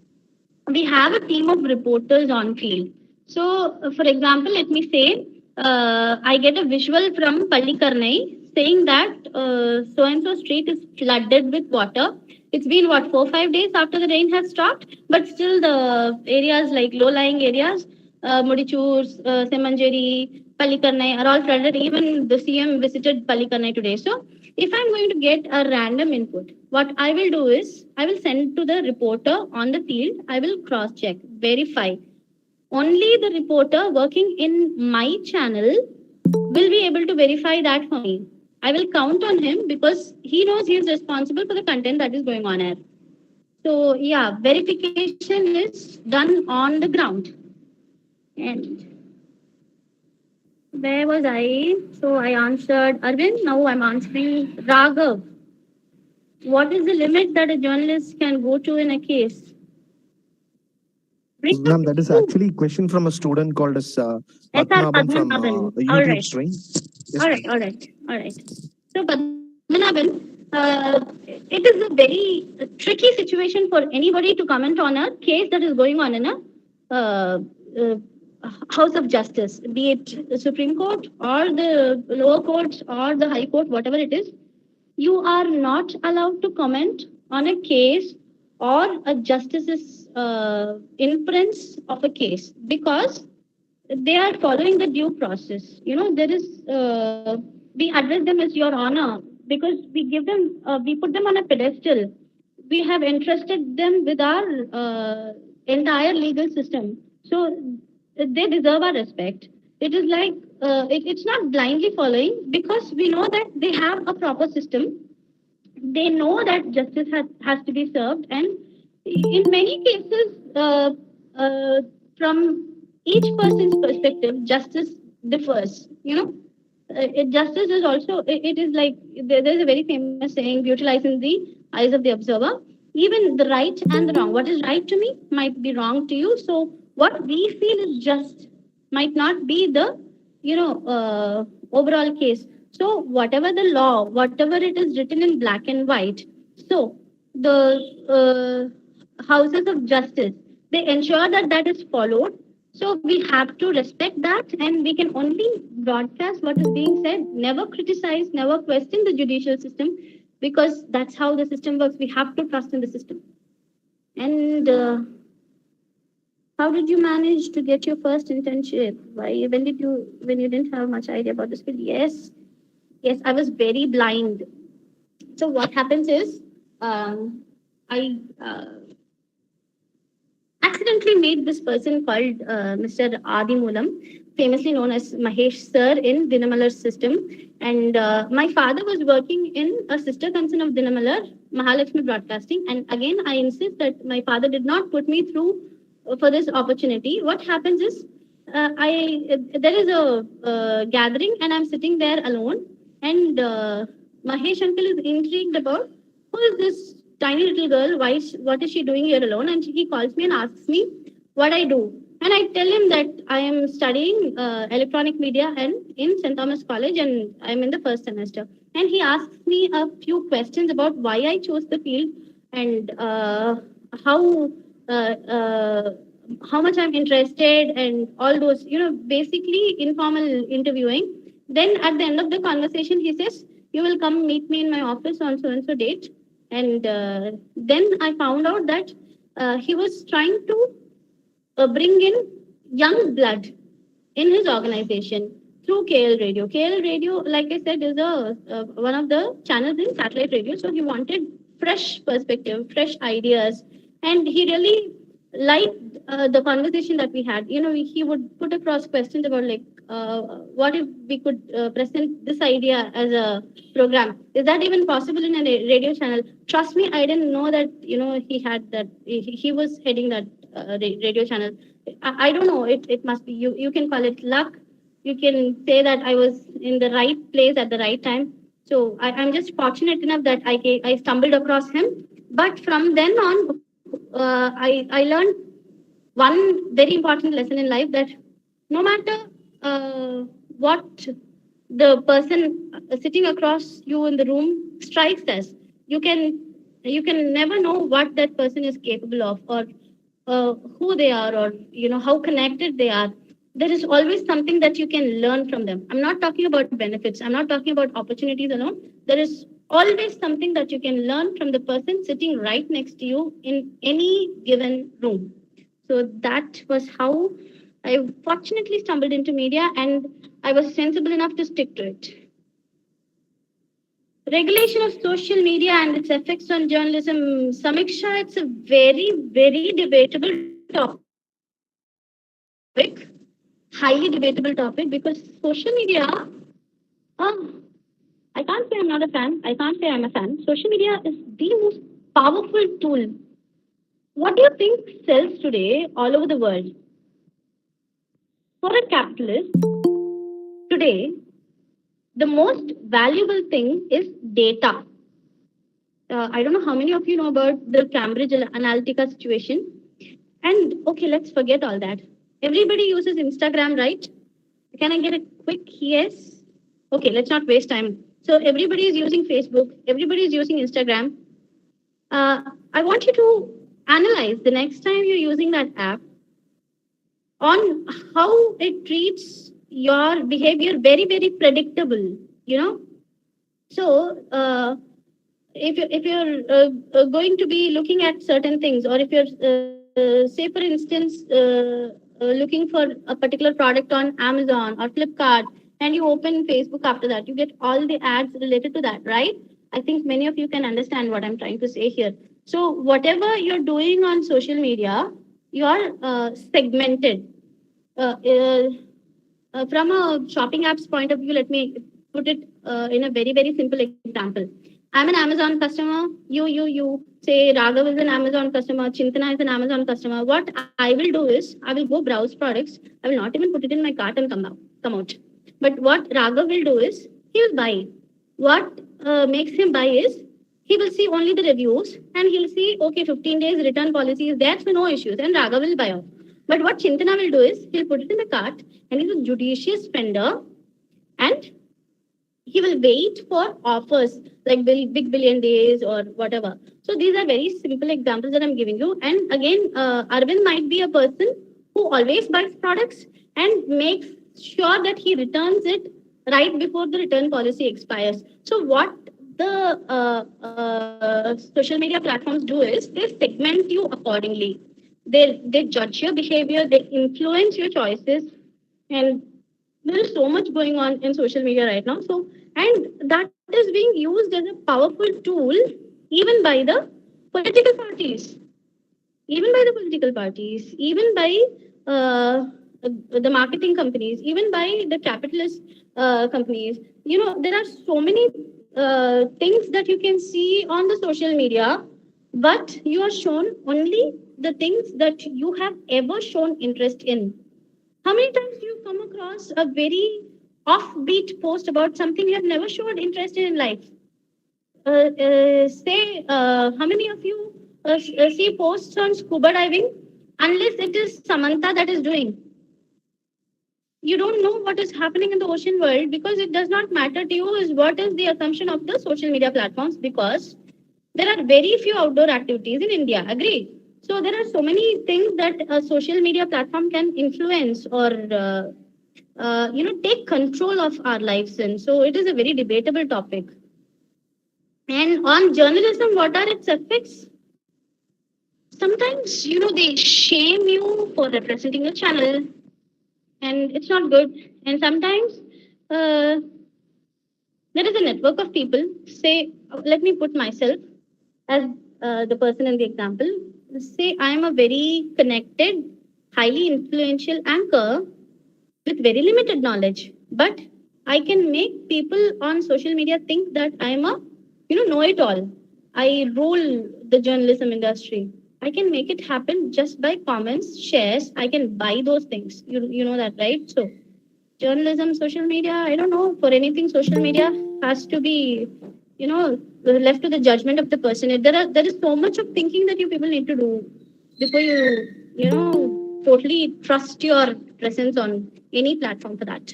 we have a team of reporters on field. So, for example, let me say, I get a visual from Pallikarnai saying that so-and-so street is flooded with water. It's been, 4-5 days after the rain has stopped, but still the areas like low-lying areas, Mudichur, Semanjeri, Pallikarnai are all flooded. Even the CM visited Pallikarnai today. So, if I'm going to get a random input, what I will do is I will send to the reporter on the field. I will cross-check, verify. Only the reporter working in my channel will be able to verify that for me. I will count on him because he knows he is responsible for the content that is going on air. So yeah, verification is done on the ground. And where was I? So I answered Arvind. Now I'm answering Raghav. What is the limit that a journalist can go to in a case? Ma'am, that is actually a question from a student called as Padmanabhan from YouTube stream. Yes, all right. So Padmanabhan, it is a very tricky situation for anybody to comment on a case that is going on in a House of Justice, be it the Supreme Court or the lower courts or the High Court, whatever it is. You are not allowed to comment on a case or a justice's inference of a case because they are following the due process. There is, we address them as Your Honor because we give them, we put them on a pedestal. We have entrusted them with our entire legal system. So they deserve our respect. It is like, it's not blindly following because we know that they have a proper system. They know that justice has to be served. And in many cases, from each person's perspective, justice differs. Justice is also, it is like, there's a very famous saying, beauty lies in the eyes of the observer. Even the right and the wrong. What is right to me might be wrong to you. So what we feel is just might not be the, overall case. So whatever the law, whatever it is written in black and white, so the houses of justice, they ensure that that is followed. So we have to respect that, and we can only broadcast what is being said, never criticize, never question the judicial system, because that's how the system works. We have to trust in the system. And how did you manage to get your first internship? When you didn't have much idea about this field? Yes, I was very blind. So what happens is, I accidentally made this person called Mr. Adimulam, famously known as Mahesh Sir in Dinamalar system. And my father was working in a sister concern of Dinamalar, Mahalakshmi Broadcasting. And again, I insist that my father did not put me through for this opportunity. What happens is, there is a gathering and I'm sitting there alone. And Mahesh uncle is intrigued about who is this tiny little girl? What is she doing here alone? And he calls me and asks me what I do. And I tell him that I am studying electronic media and in St. Thomas College, and I'm in the first semester. And he asks me a few questions about why I chose the field and how much I'm interested and all those, basically informal interviewing. Then at the end of the conversation, he says, you will come meet me in my office on so-and-so date. And then I found out that he was trying to bring in young blood in his organization through KL Radio. KL Radio, like I said, is one of the channels in satellite radio. So he wanted fresh perspective, fresh ideas. And he really liked the conversation that we had. He would put across questions about what if we could present this idea as a program? Is that even possible in a radio channel? Trust me, I didn't know that, he had that, he was heading that radio channel. I don't know, it must be, you can call it luck. You can say that I was in the right place at the right time. So I'm just fortunate enough that I stumbled across him. But from then on, I learned one very important lesson in life, that no matter what the person sitting across you in the room strikes as, you can never know what that person is capable of, or who they are, or how connected they are. There is always something that you can learn from them. I'm not talking about benefits. I'm not talking about opportunities alone. There is always something that you can learn from the person sitting right next to you in any given room. So that was how I fortunately stumbled into media, and I was sensible enough to stick to it. Regulation of social media and its effects on journalism. Samiksha, it's a very, very debatable topic, highly debatable topic, because social media, I can't say I'm not a fan. I can't say I'm a fan. Social media is the most powerful tool. What do you think sells today all over the world? For a capitalist, today, the most valuable thing is data. I don't know how many of you know about the Cambridge Analytica situation. And okay, let's forget all that. Everybody uses Instagram, right? Can I get a quick yes? Okay, let's not waste time. So everybody is using Facebook. Everybody is using Instagram. I want you to analyze the next time you're using that app on how it treats your behavior. Very, very predictable, So if you're going to be looking at certain things, or if you're, say for instance, looking for a particular product on Amazon or Flipkart, and you open Facebook after that, you get all the ads related to that, right? I think many of you can understand what I'm trying to say here. So whatever you're doing on social media, you're segmented. From a shopping apps point of view, let me put it in a very, very simple example. I'm an Amazon customer. You say Raghav is an Amazon customer. Chintana is an Amazon customer. What I will do is I will go browse products. I will not even put it in my cart and come out. But what Raghav will do is he will buy. What makes him buy is he will see only the reviews and he'll see, okay, 15 days return policy is there, so no issues, and Raghav will buy off. But what Chintana will do is he'll put it in the cart and he's a judicious spender, and he will wait for offers like big billion days or whatever. So these are very simple examples that I'm giving you. And again, Arvind might be a person who always buys products and makes sure that he returns it right before the return policy expires. So what the social media platforms do is they segment you accordingly. They judge your behavior, they influence your choices, and there is so much going on in social media right now. So, and that is being used as a powerful tool, even by the political parties, even by uh, the marketing companies, even by the capitalist companies. You know, there are so many things that you can see on the social media, but you are shown only the things that you have ever shown interest in. How many times do you come across a very offbeat post about something you have never showed interest in life? How many of you see posts on scuba diving? Unless it is Samantha that is doing, you don't know what is happening in the ocean world because it does not matter to you. Is what is the assumption of the social media platforms? Because there are very few outdoor activities in India. Agree? So there are so many things that a social media platform can influence or take control of our lives in. So it is a very debatable topic. And on journalism, what are its effects? Sometimes, they shame you for representing a channel, and it's not good. And sometimes uh, there is a network of people. Say, let me put myself as the person in the example. Say, I am a very connected, highly influential anchor with very limited knowledge, but I can make people on social media think that I'm a know it all. I rule the journalism industry. I can make it happen just by comments, shares. I can buy those things. You know that, right? So journalism, social media, I don't know, for anything social media has to be left to the judgment of the person. There is so much of thinking that you people need to do before you totally trust your presence on any platform for that.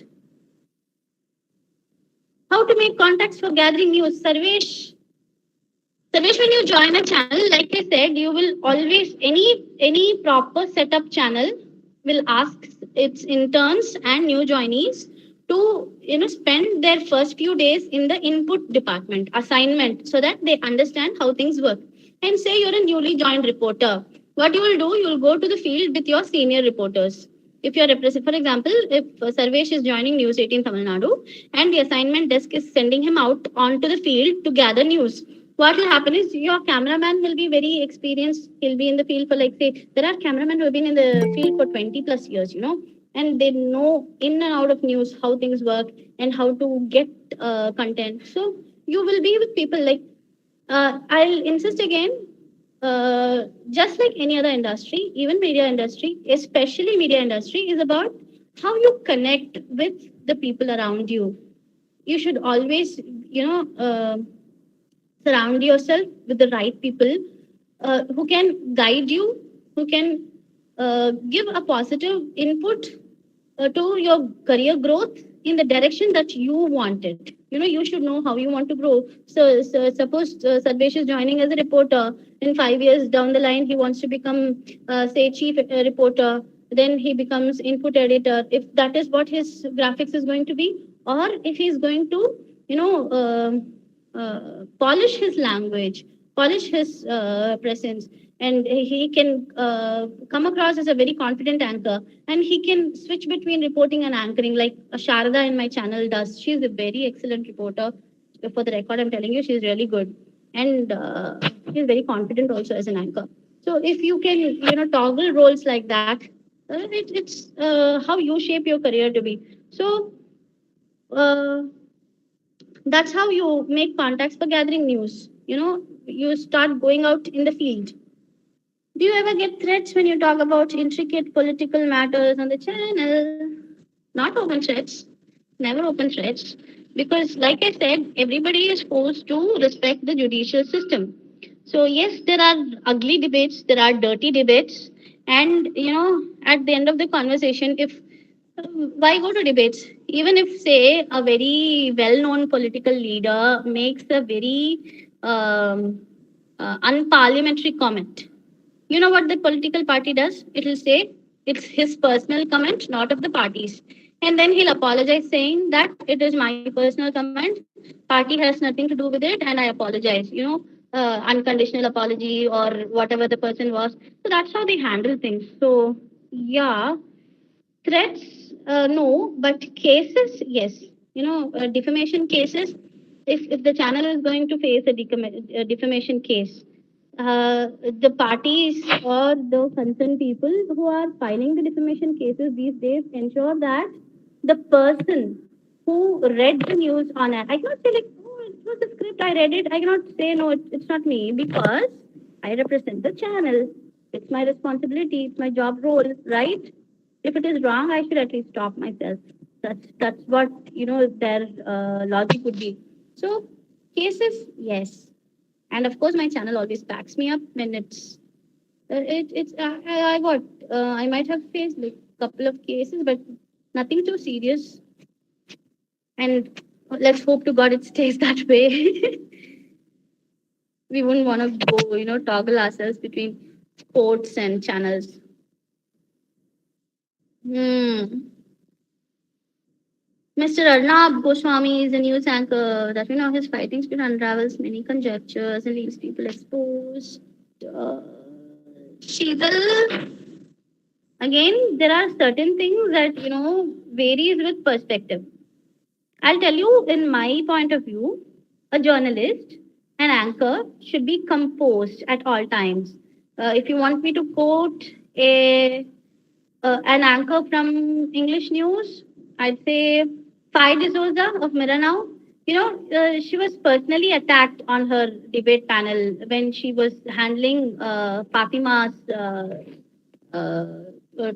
How to make contacts for gathering news? Sarvesh, when you join a channel, like I said, you will always any proper setup channel will ask its interns and new joinees to spend their first few days in the input department assignment so that they understand how things work. And say you're a newly joined reporter, what you will do, you'll go to the field with your senior reporters. If you're representing, for example, if Sarvesh is joining News 18 Tamil Nadu and the assignment desk is sending him out onto the field to gather news, what will happen is your cameraman will be very experienced. He'll be in the field for, like, say, there are cameramen who have been in the field for 20 plus years, and they know in and out of news how things work and how to get content. So you will be with people like, I'll insist again, just like any other industry, even media industry, especially media industry, is about how you connect with the people around you. You should always, surround yourself with the right people who can guide you, who can give a positive input to your career growth in the direction that you want it. You should know how you want to grow. So suppose Sarvesh is joining as a reporter. In 5 years down the line, he wants to become, say, chief reporter. Then he becomes input editor. If that is what his graphics is going to be, or if he's going to, polish his language, polish his presence, and he can come across as a very confident anchor, and he can switch between reporting and anchoring like Sharada in my channel does. She's a very excellent reporter. For the record, I'm telling you, she's really good, and she's very confident also as an anchor. So if you can toggle roles like that, it's how you shape your career to be. So that's how you make contacts for gathering news. You start going out in the field. Do you ever get threats when you talk about intricate political matters on the channel? Not open threats, never open threats, because, like I said, everybody is forced to respect the judicial system. So, yes, there are ugly debates, there are dirty debates, and at the end of the conversation, if why go to debates? Even if, say, a very well-known political leader makes a very unparliamentary comment, you know what the political party does? It will say it's his personal comment, not of the party's. And then he'll apologize saying that it is my personal comment. Party has nothing to do with it, and I apologize. Unconditional apology or whatever the person was. So that's how they handle things. So yeah, threats, no, but cases, yes. Defamation cases. If the channel is going to face a defamation case, the parties or the concerned people who are filing the defamation cases these days ensure that the person who read the news on it, I cannot say like, oh, it was a script, I read it. I cannot say, no, it's not me because I represent the channel. It's my responsibility. It's my job role, right? If it is wrong, I should at least stop myself. That's what, their logic would be. So cases, yes. And of course, my channel always backs me up when I might have faced like a couple of cases, but nothing too serious. And let's hope to God it stays that way. We wouldn't want to go, toggle ourselves between courts and channels. Mr. Arnab Goswami is a news anchor that we know his fighting spirit unravels many conjectures and leaves people exposed. Sheetal, again, there are certain things that, varies with perspective. I'll tell you, in my point of view, a journalist, an anchor should be composed at all times. If you want me to quote an anchor from English news, I'd say Fai D'Souza of Mirror Now. She was personally attacked on her debate panel when she was handling Fatima's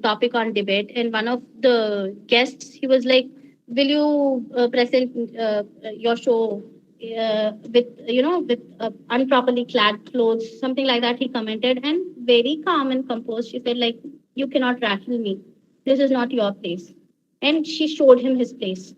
topic on debate. And one of the guests, he was like, will you present your show with unproperly clad clothes, something like that, he commented. And very calm and composed, she said, like, you cannot rattle me. This is not your place. And she showed him his place.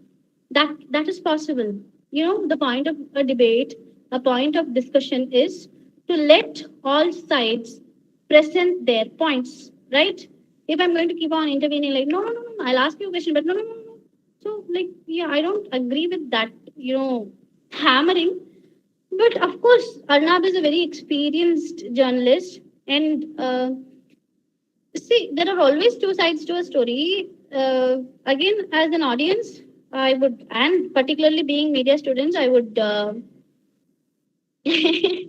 That is possible. The point of a debate, a point of discussion is to let all sides present their points, right? If I'm going to keep on intervening, like, no, I'll ask you a question, but no. So, like, yeah, I don't agree with that, hammering. But of course, Arnab is a very experienced journalist. And see, there are always two sides to a story. Again, as an audience, I would, and particularly being media students, I would.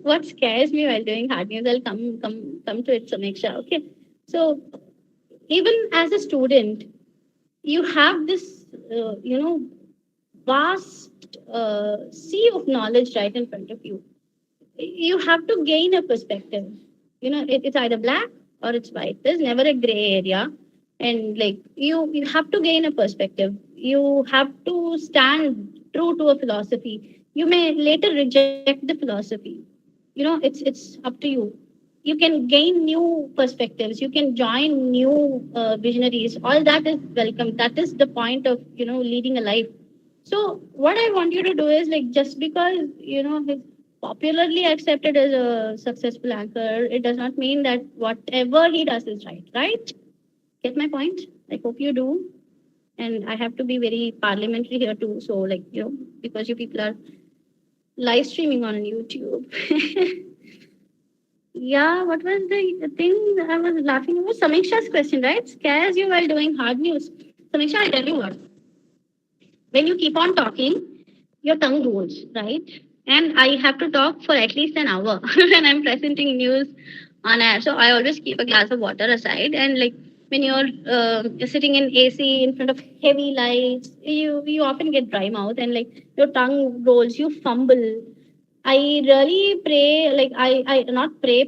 What scares me while doing hard news, I'll come to it, Samiksha. Okay, so even as a student, you have this, vast sea of knowledge right in front of you. You have to gain a perspective. It's either black or it's white. There's never a gray area. And like you have to gain a perspective. You have to stand true to a philosophy. You may later reject the philosophy. It's up to you. You can gain new perspectives. You can join new visionaries. All that is welcome. That is the point of leading a life. So what I want you to do is, like, just because he's popularly accepted as a successful anchor, it does not mean that whatever he does is right? Get my point? I hope you do. And I have to be very parliamentary here too. So, like, because you people are live streaming on YouTube. Yeah, what was the thing I was laughing about? Samiksha's question, right? Scares you while doing hard news. Samiksha, I'll tell you what. When you keep on talking, your tongue rolls, right? And I have to talk for at least an hour when I'm presenting news on air. So I always keep a glass of water aside. And like when you're sitting in AC in front of heavy lights, you often get dry mouth and like your tongue rolls, you fumble. I really pray, like I not pray.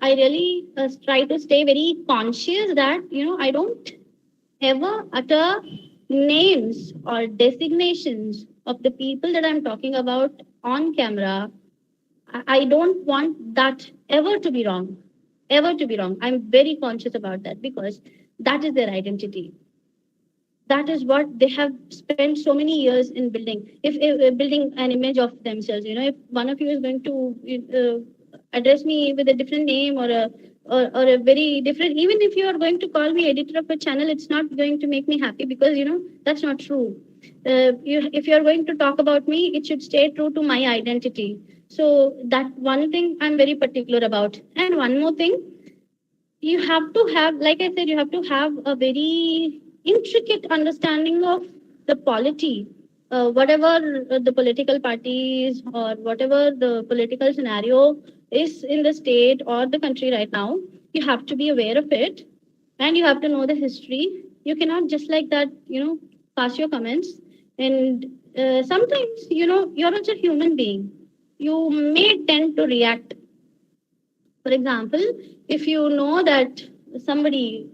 I really try to stay very conscious that, I don't ever utter names or designations of the people that I'm talking about on camera. I don't want that ever to be wrong. I'm very conscious about that because that is their identity. That is what they have spent so many years in building. If building an image of themselves, if one of you is going to address me with a different name or or a very different. Even if you are going to call me editor of a channel, it's not going to make me happy, because that's not true. If you are going to talk about me, it should stay true to my identity. So that one thing I'm very particular about. And one more thing, you have to have, like I said, you have to have a very intricate understanding of the polity. Whatever the political parties or whatever the political scenario is in the state or the country right now, you have to be aware of it, and you have to know the history. You cannot just like that, pass your comments. And sometimes, you're also a human being. You may tend to react. For example, if you know that somebody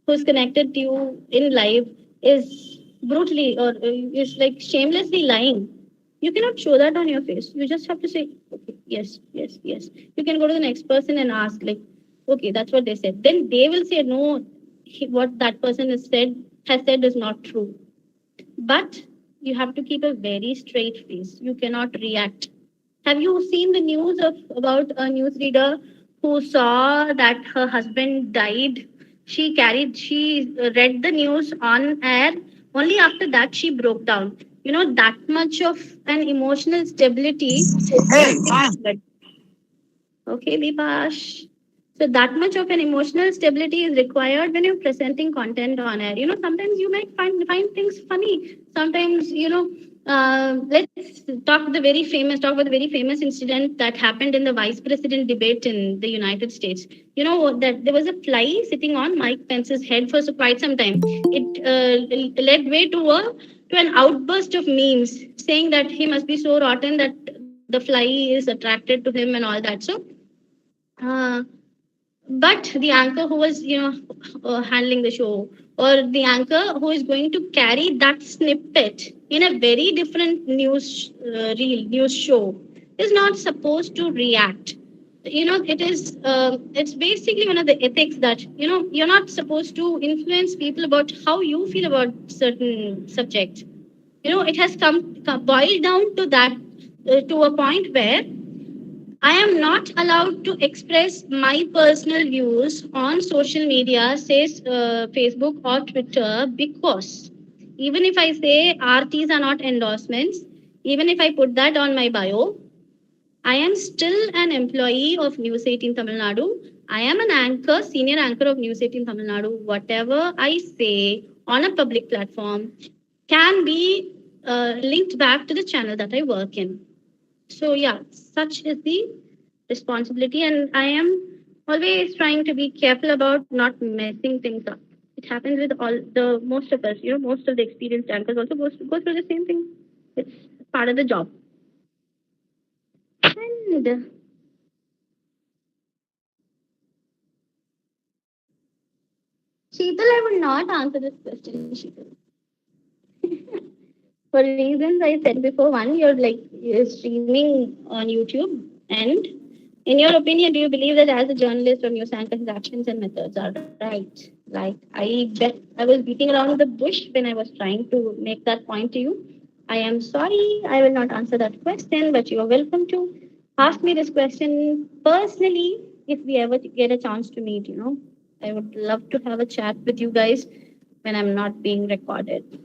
who's connected to you in life is brutally or is like shamelessly lying, you cannot show that on your face. You just have to say, okay, yes, yes, yes. You can go to the next person and ask, like, okay, that's what they said. Then they will say, no, what that person has said is not true. But you have to keep a very straight face. You cannot react. Have you seen the news about a newsreader who saw that her husband died? She read the news on air. Only after that she broke down. That much of an emotional stability. Okay, Bipash. So that much of an emotional stability is required when you're presenting content on air. Sometimes you might find things funny. Sometimes, let's talk about the very famous incident that happened in the vice president debate in the United States. That there was a fly sitting on Mike Pence's head for quite some time. It led way to an outburst of memes saying that he must be so rotten that the fly is attracted to him and all that. So, but the anchor who was, handling the show, or the anchor who is going to carry that snippet in a very different news show is not supposed to react. It's basically one of the ethics that, you're not supposed to influence people about how you feel about certain subjects. It has boiled down to that, to a point where I am not allowed to express my personal views on social media, says Facebook or Twitter, because even if I say RTs are not endorsements, even if I put that on my bio, I am still an employee of News 18 Tamil Nadu. I am an anchor, senior anchor of News 18 Tamil Nadu. Whatever I say on a public platform can be linked back to the channel that I work in. So yeah, such is the responsibility, and I am always trying to be careful about not messing things up. It happens with most of us. Most of the experienced anchors also go through the same thing. It's part of the job. And Sheetal, I will not answer this question, Sheetal. For reasons I said before, one, you're streaming on YouTube, and in your opinion, do you believe that as a journalist or news anchor, his actions and methods are right? Like, I bet I was beating around the bush when I was trying to make that point to you. I am sorry, I will not answer that question, but you are welcome to ask me this question personally if we ever get a chance to meet. I would love to have a chat with you guys when I'm not being recorded.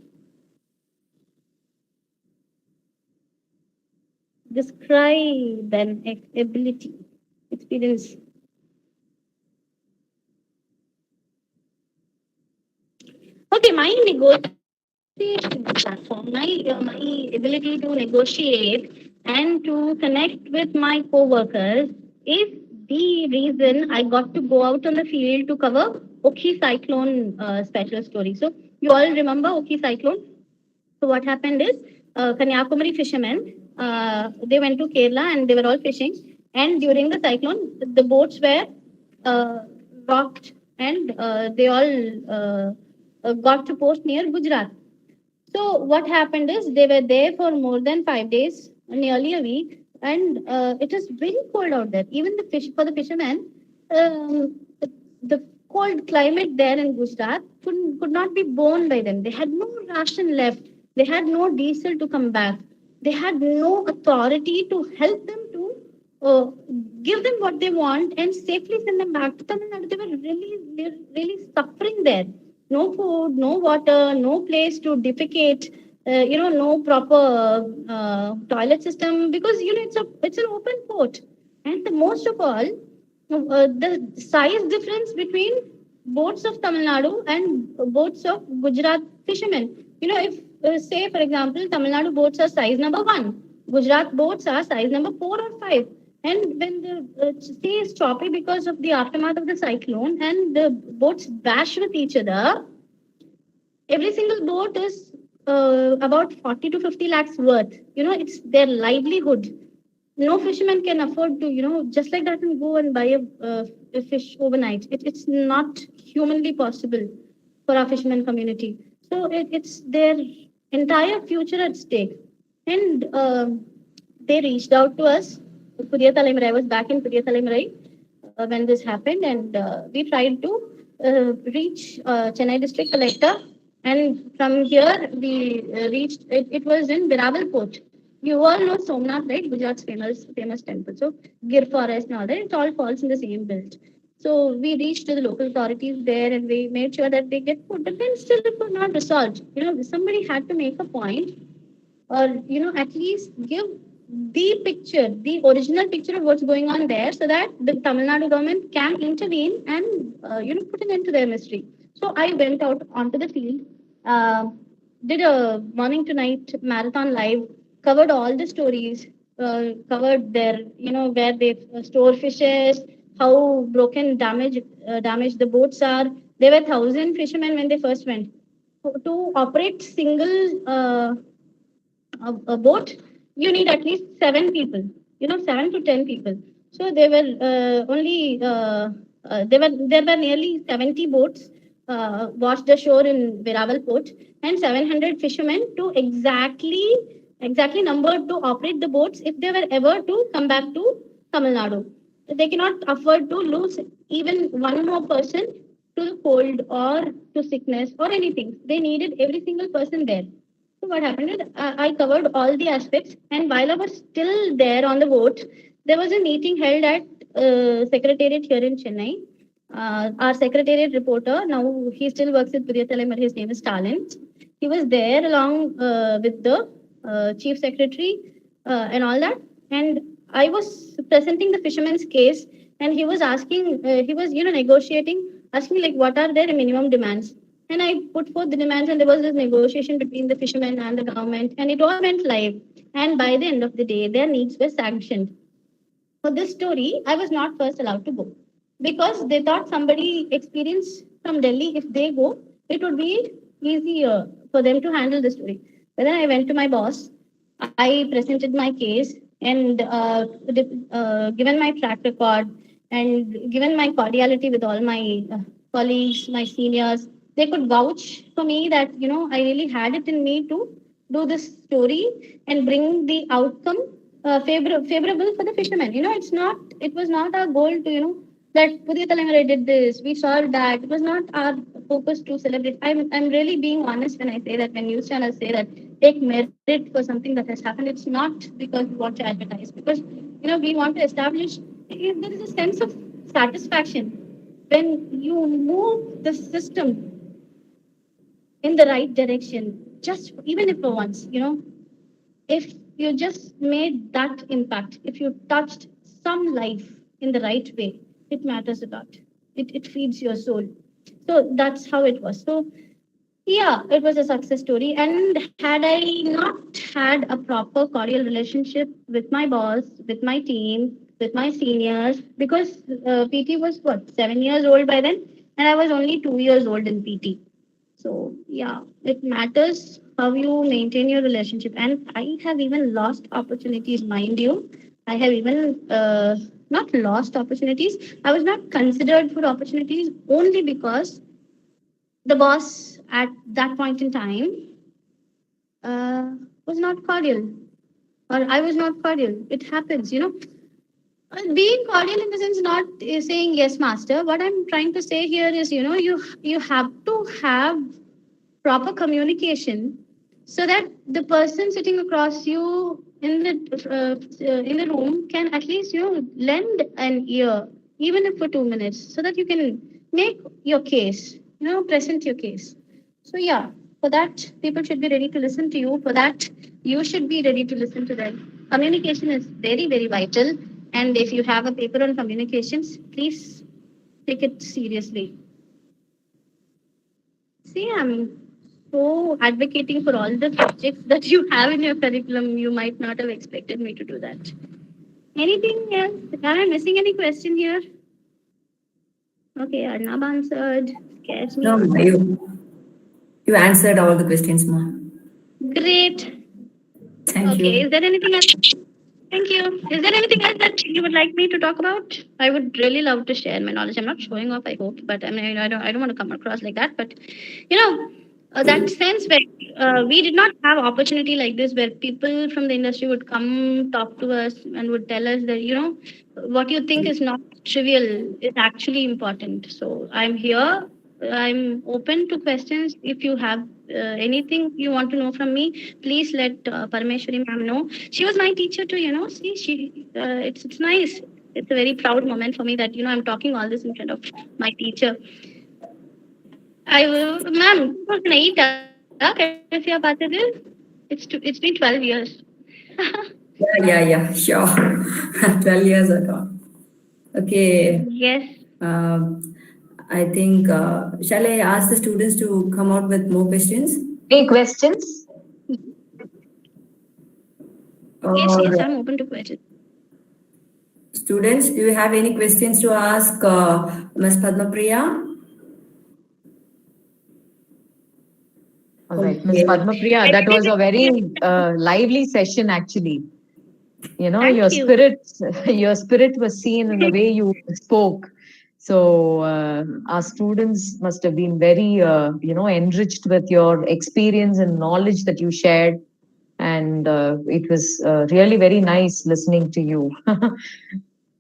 Describe an ability, experience. Okay, my negotiation platform, my ability to negotiate and to connect with my co-workers is the reason I got to go out on the field to cover Oki cyclone special story. So you all remember Oki cyclone? So what happened is Kanyakumari fishermen, they went to Kerala and they were all fishing. And during the cyclone, the boats were rocked and they all got to post near Gujarat. So what happened is they were there for more than 5 days, nearly a week, and it is very cold out there. Even for the fishermen, the cold climate there in Gujarat could not be borne by them. They had no ration left. They had no diesel to come back. They had no authority to help them to give them what they want and safely send them back to Tamil Nadu. They're really suffering there. No food, no water, no place to defecate. No proper toilet system because it's an open port, and the most of all, the size difference between boats of Tamil Nadu and boats of Gujarat fishermen. If say for example, Tamil Nadu boats are size number 1, Gujarat boats are size number 4 or 5. And when the sea is choppy because of the aftermath of the cyclone and the boats bash with each other, every single boat is about 40 to 50 lakhs worth. It's their livelihood. No fisherman can afford to, just like that and go and buy a fish overnight. It's not humanly possible for our fisherman community. So it's their entire future at stake. And they reached out to us. I was back in Pudiyathalaimarai when this happened, and we tried to reach Chennai district collector. And from here, we reached, it was in Biraval Port. You all know Somnath, right? Gujarat's famous temple. So Gir Forest and all that, it all falls in the same belt. So we reached to the local authorities there and we made sure that they get food. But then still it was not resolved. Somebody had to make a point or, at least give the picture, the original picture of what's going on there so that the Tamil Nadu government can intervene and, put an end to their mystery. So I went out onto the field, did a morning to night marathon live, covered all the stories, covered their, where they store fishes, how broken, damaged the boats are. There were 1,000 fishermen when they first went. To operate single a boat, you need at least 7 people, 7 to 10 people. So there were there were nearly 70 boats washed ashore in Veraval Port and 700 fishermen to exactly numbered to operate the boats if they were ever to come back to Tamil Nadu. They cannot afford to lose even one more person to the cold or to sickness or anything. They needed every single person there. So what happened is I covered all the aspects, and while I was still there on the boat, there was a meeting held at Secretariat here in Chennai. Our Secretariat reporter, now he still works with Pudiyathalaimarai, his name is Stalin. He was there along with the Chief Secretary and all that. And I was presenting the fisherman's case, and he was asking, he was negotiating, asking like what are their minimum demands. And I put forth the demands, and there was this negotiation between the fishermen and the government, and it all went live. And by the end of the day, their needs were sanctioned. For this story, I was not first allowed to go because they thought somebody experienced from Delhi, if they go, it would be easier for them to handle the story. But then I went to my boss, I presented my case, and given my track record and given my cordiality with all my colleagues, my seniors, they could vouch for me that, I really had it in me to do this story and bring the outcome favorable for the fishermen. It was not our goal to, that Pudiyathalaimarai did this, we solved that. It was not our focus to celebrate. I'm really being honest when I say that, when news channels say that take merit for something that has happened, it's not because we want to advertise, because, we want to establish, there is a sense of satisfaction when you move the system in the right direction, just even if for once, if you just made that impact, if you touched some life in the right way, it matters a lot. It feeds your soul. So that's how it was. So yeah, it was a success story. And had I not had a proper cordial relationship with my boss, with my team, with my seniors, because PT was 7 years old by then, and I was only 2 years old in PT. So yeah, it matters how you maintain your relationship. And I have even lost opportunities, mind you. I have even not lost opportunities. I was not considered for opportunities only because the boss at that point in time was not cordial, or I was not cordial. It happens, Being cordial in the sense not saying yes, master. What I'm trying to say here is, you have to have proper communication so that the person sitting across you in the room can at least lend an ear, even if for 2 minutes, so that you can make your case, present your case. So yeah, for that people should be ready to listen to you. For that you should be ready to listen to them. Communication is very, very vital, and if you have a paper on communications, please take it seriously. See, I'm so advocating for all the subjects that you have in your curriculum. You might not have expected me to do that. Anything else? Am I missing any question here? Okay, Arnab answered. Scares me. No, you answered all the questions, ma. Great. Thank you. Okay, is there anything else? Thank you. Is there anything else that you would like me to talk about? I would really love to share my knowledge. I'm not showing off, I hope, but I mean, I don't want to come across like that. But that sense where we did not have opportunity like this, where people from the industry would come talk to us and would tell us that what you think is not trivial is actually important. So I'm here. I'm open to questions. If you have anything you want to know from me, please let Parameshwari ma'am know. She was my teacher too. See, it's nice. It's a very proud moment for me that I'm talking all this in front of my teacher. I will, ma'am, 2008 कैसे आप आते थे? It's been 12 years. Yeah, sure. 12 years ago. Okay. Yes. I think, shall I ask the students to come out with more questions? Any questions? Yes, I'm open to questions. Students, do you have any questions to ask Ms. Padmapriya? All right, Ms. Padmapriya, that was a very lively session actually. Your spirit was seen in the way you spoke. So our students must have been very, enriched with your experience and knowledge that you shared. And it was really very nice listening to you.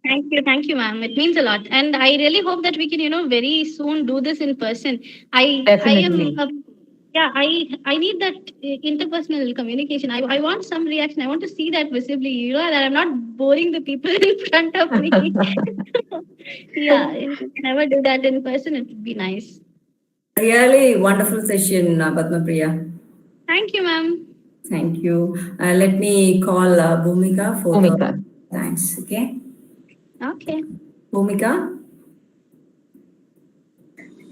Thank you, ma'am. It means a lot. And I really hope that we can, very soon do this in person. Definitely. I need that interpersonal communication. I want some reaction. I want to see that visibly, that I'm not boring the people in front of me. Yeah, if we can ever do that in person, it would be nice. Really wonderful session, Padmapriya. Thank you, ma'am. Thank you. Let me call Bhumika for the thanks. Okay. Okay. Bhumika?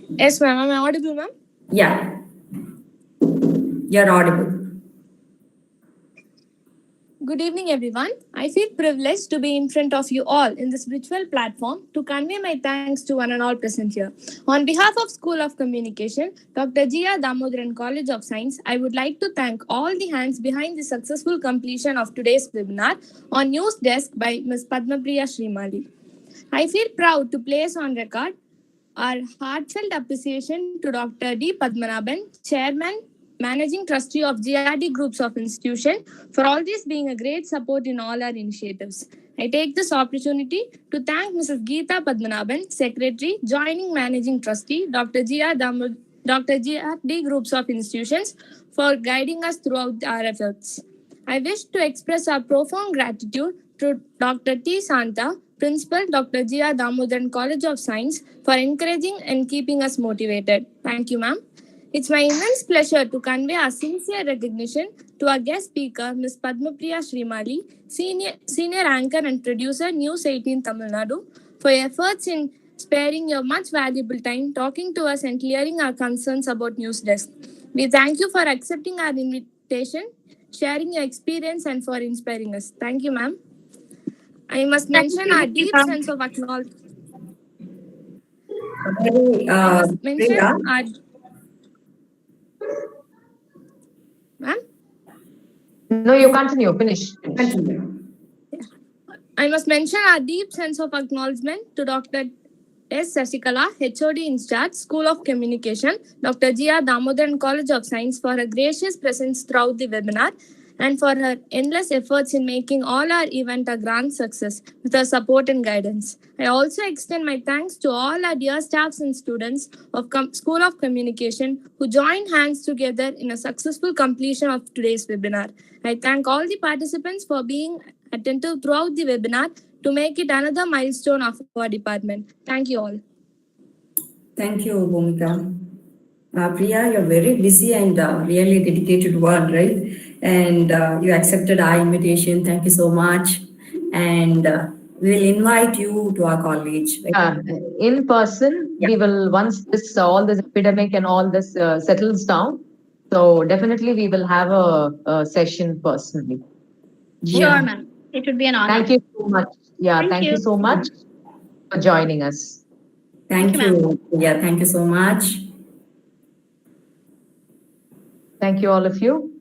Yes, ma'am. Am I audible, ma'am? Yeah. You're audible. Good evening, everyone. I feel privileged to be in front of you all in this virtual platform to convey my thanks to one and all present here. On behalf of School of Communication, Dr. Damodaran College of Science, I would like to thank all the hands behind the successful completion of today's webinar on News Desk by Ms. PADMAPRIYA SHRIMALI. I feel proud to place on record our heartfelt appreciation to Dr. D. Padmanabhan, Chairman, Managing Trustee of GRD Groups of Institution, for always being a great support in all our initiatives. I take this opportunity to thank Mrs. Geeta Padmanabhan, Secretary, Joining Managing Trustee, Dr. GRD Groups of Institutions, for guiding us throughout our efforts. I wish to express our profound gratitude to Dr. T. Santa, Principal, Dr. Damodaran College of Science, for encouraging and keeping us motivated. Thank you, ma'am. It's my immense pleasure to convey our sincere recognition to our guest speaker, Ms. PADMAPRIYA SHRIMALI, Senior Anchor and Producer, News 18 Tamilnadu, for your efforts in sparing your much valuable time talking to us and clearing our concerns about News Desk. We thank you for accepting our invitation, sharing your experience, and for inspiring us. Thank you, ma'am. I must mention our deep sense of acknowledgement. Ma'am? No, you continue. Finish. I must mention our deep sense of acknowledgement to Dr. S. Sasikala, HOD in charge, School of Communication, Dr. Damodaran College of Science, for her gracious presence throughout the webinar, and for her endless efforts in making all our event a grand success with her support and guidance. I also extend my thanks to all our dear staffs and students of School of Communication who joined hands together in a successful completion of today's webinar. I thank all the participants for being attentive throughout the webinar to make it another milestone of our department. Thank you all. Thank you, Bhumika. Priya, you're very busy and really dedicated one, right? And you accepted our invitation. Thank you so much. And we'll invite you to our college. Right? In person, we will, once this all this epidemic and all this settles down, so definitely we will have a session personally. Sure, ma'am. It would be an honor. Thank you so much. Yeah, thank you so much for joining us. Thank you. Yeah, thank you so much. Thank you, all of you.